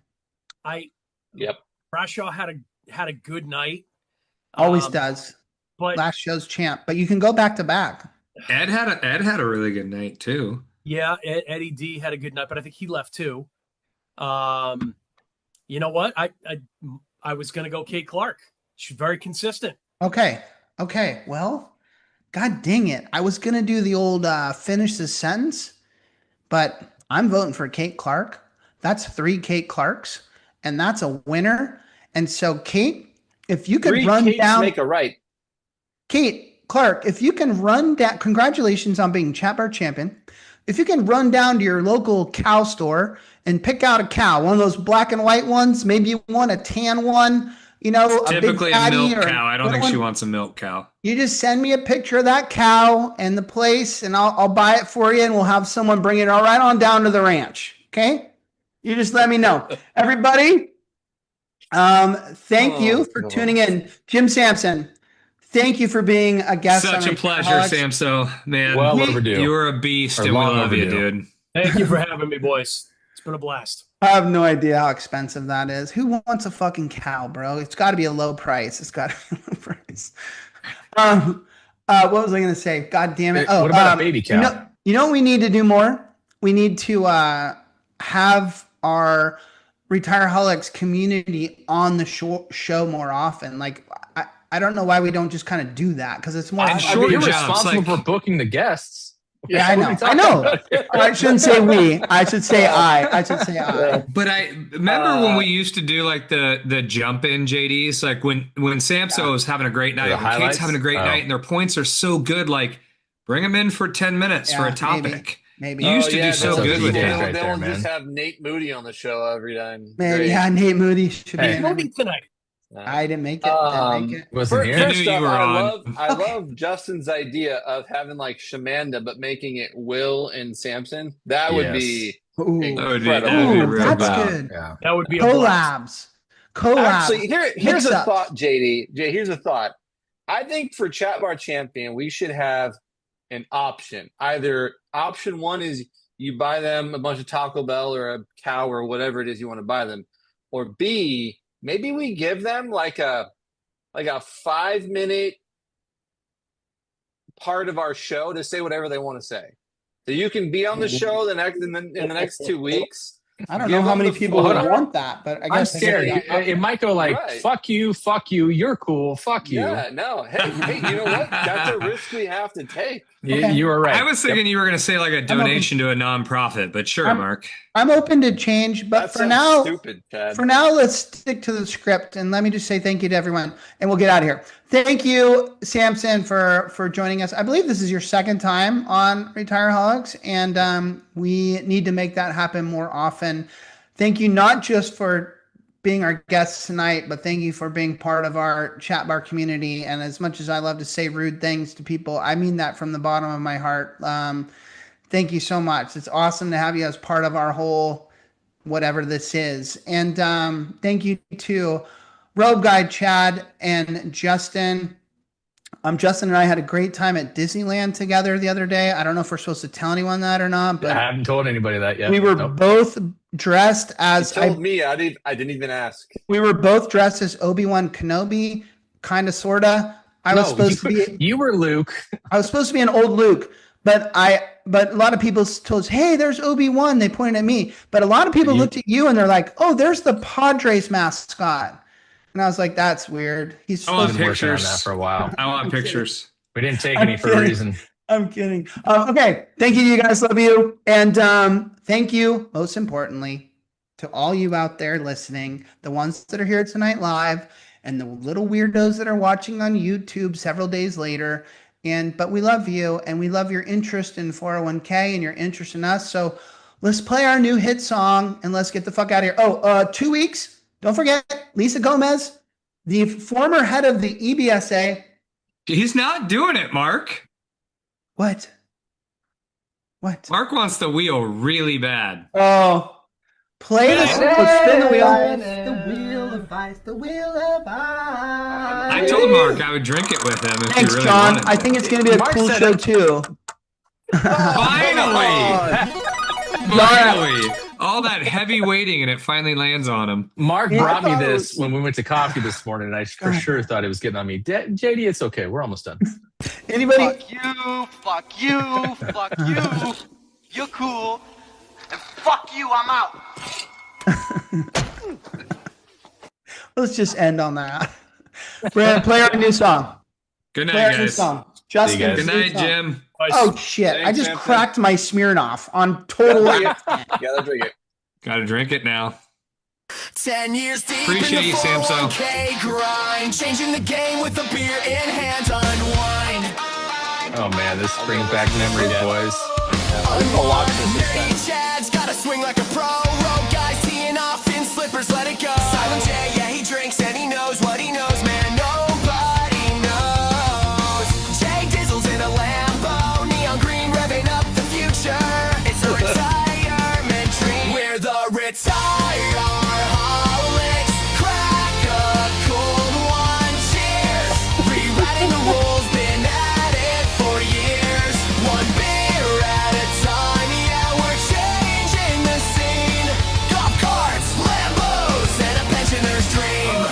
Brashaw had a good night. Always does. But last show's champ. But you can go back to back. Ed had a really good night too. Yeah, Eddie D had a good night, but I think he left too. You know what? I was gonna go Kate Clark. She's very consistent. Okay. Well, God dang it. I was gonna do the old finish the sentence, but I'm voting for Kate Clark. That's 3 Kate Clarks, and that's a winner. And so, Kate, if you could run down, make a right. Kate, Clark, if you can run down, congratulations on being chat bar champion. If you can run down to your local cow store and pick out a cow, one of those black and white ones, maybe you want a tan one, you know, Typically a big a milk fatty cow. I don't think she wants a milk cow. You just send me a picture of that cow and the place, and I'll buy it for you, and we'll have someone bring it all right on down to the ranch. Okay? You just let me know. Everybody, thank you for tuning in. Jim Samson, thank you for being a guest. Such a pleasure, Samso. Man, well overdue. You're a beast, and we love you, dude. Thank you for having me, boys. It's been a blast. I have no idea how expensive that is. Who wants a fucking cow, bro? It's got to be a low price. It's got to be a low price. What was I going to say? God damn it. What about a baby cow? You know what we need to do more? We need to have our Retireholics community on the show more often. Like, I don't know why we don't just kind of do that, because it's more. I'm sure you're responsible for booking the guests. Yeah, I know. I shouldn't say we. I should say I. But I remember when we used to do like the jump in JDs, like when Samso was having a great night, when Kate's having a great night, and their points are so good, like bring them in for 10 minutes for a topic. Maybe. You used to do so good with them. that. They'll just have Nate Moody on the show every time. Maybe, yeah, Nate Moody should be in tonight. I didn't make it. Wasn't here. First off, I love Justin's idea of having like Shamanda, but making it Will and Samson. That would be incredible. That's good. Yeah. That would be collabs. Actually, here's a thought, JD. Here's a thought. I think for Chat Bar Champion, we should have an option. Either option one is you buy them a bunch of Taco Bell or a cow or whatever it is you want to buy them, or B, maybe we give them like a 5-minute part of our show to say whatever they want to say. So you can be on the show in the next 2 weeks. I don't know how many people would want that, but I guess I'm scared. It might go like, fuck you, you're cool, fuck you. Yeah, no. Hey, you know what? That's a risk we have to take. You were right. I was thinking you were going to say like a donation to a nonprofit, but sure, Mark. I'm open to change, but for now, let's stick to the script. And let me just say thank you to everyone, and we'll get out of here. Thank you, Samson, for joining us. I believe this is your second time on Retireholics, and we need to make that happen more often. Thank you not just for being our guests tonight, but thank you for being part of our chat bar community. And as much as I love to say rude things to people, I mean that from the bottom of my heart. Thank you so much. It's awesome to have you as part of our whole whatever this is. And thank you to Robe Guy, Chad, and Justin. Justin and I had a great time at Disneyland together the other day. I don't know if we're supposed to tell anyone that or not, but I haven't told anybody that yet. We were both dressed as. You told me. I didn't even ask. We were both dressed as Obi-Wan Kenobi, kind of, sorta. You were Luke. I was supposed to be an old Luke, but a lot of people told us, "Hey, there's Obi-Wan." They pointed at me, but a lot of people looked at you and they're like, "Oh, there's the Padres mascot." And I was like, "That's weird." He's supposed to be working on that for a while. I want pictures. We didn't take any for a reason. I'm kidding. Okay, thank you, you guys. Love you, and thank you most importantly to all you out there listening, the ones that are here tonight live, and the little weirdos that are watching on YouTube several days later. But we love you, and we love your interest in 401k and your interest in us. So let's play our new hit song and let's get the fuck out of here. 2 weeks. Don't forget, Lisa Gomez, the former head of the EBSA. He's not doing it, Mark. What? Mark wants the wheel really bad. Oh. Play the spin the wheel. The wheel of ice. I told Mark I would drink it with him if Thanks, he really John. wanted I think it's going to be a cool show, too. Finally! Finally! All that heavy waiting, and it finally lands on him. Mark brought me this when we went to coffee this morning, and I for sure thought it was getting on me. JD, it's okay. We're almost done. Anybody? Fuck you. You're cool. And fuck you, I'm out. Let's just end on that. Brandon, play our new song. Good night, guys. Justin, good night, Jim. Oh, shit. I just cracked my Smirnoff on total accident. Gotta drink it. Gotta drink it now. 10 years deep Appreciate in the you, Samso. 401k grind, changing the game with a beer in hand, unwind. Oh man, this brings back memories, boys. I'll watch this this time. Nerdy Chad's gotta swing like a pro. Road guys teeing off in slippers, let it go. Silent J, yeah, he drinks and he knows what he knows, man. Nobody knows. Jay Dizzle's in a Lambo, neon green revving up the future. It's a retirement dream. We're the Retireholics. Crack a cold one, cheers. Rewriting the rules, been at it for years. One beer at a time, yeah, we're changing the scene. Golf carts, Lambos, and a pensioner's dream.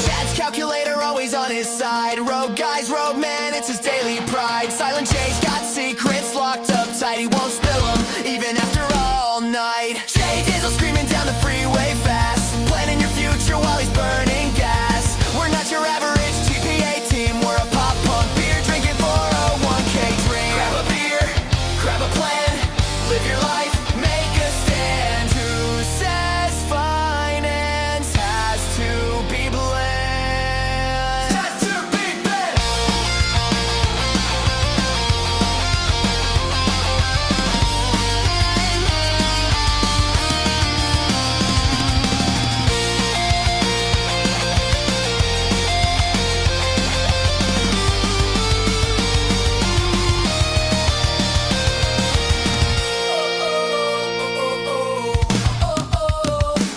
Chad's calculator always on his side. Road guys, road man, it's his daily pride. Silent Jay's got secrets locked up tight. He won't spill them, even after all night. Jay Dizzle screaming down the freeway fast, planning your future while he's burning gas. We're not your average TPA team. We're a pop punk beer drinking 401k dream. Grab a beer, grab a plan, live your life, make a stand. Who says finance has to be bland? Has to be bland.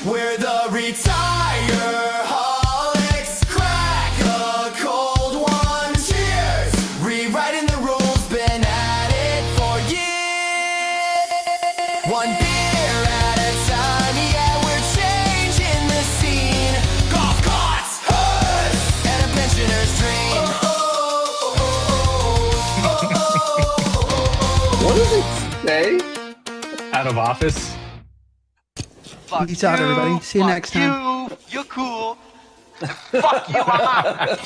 We're the Retireholics. Crack a cold one, cheers. Rewriting the rules, been at it for years. One beer at a time, yeah, we're changing the scene. Golf carts, hoods, and a pensioner's dream. What does it say? Out of office. Fuck Peace out, you, everybody. See you fuck next time. You, you're cool. Fuck you, I'm out.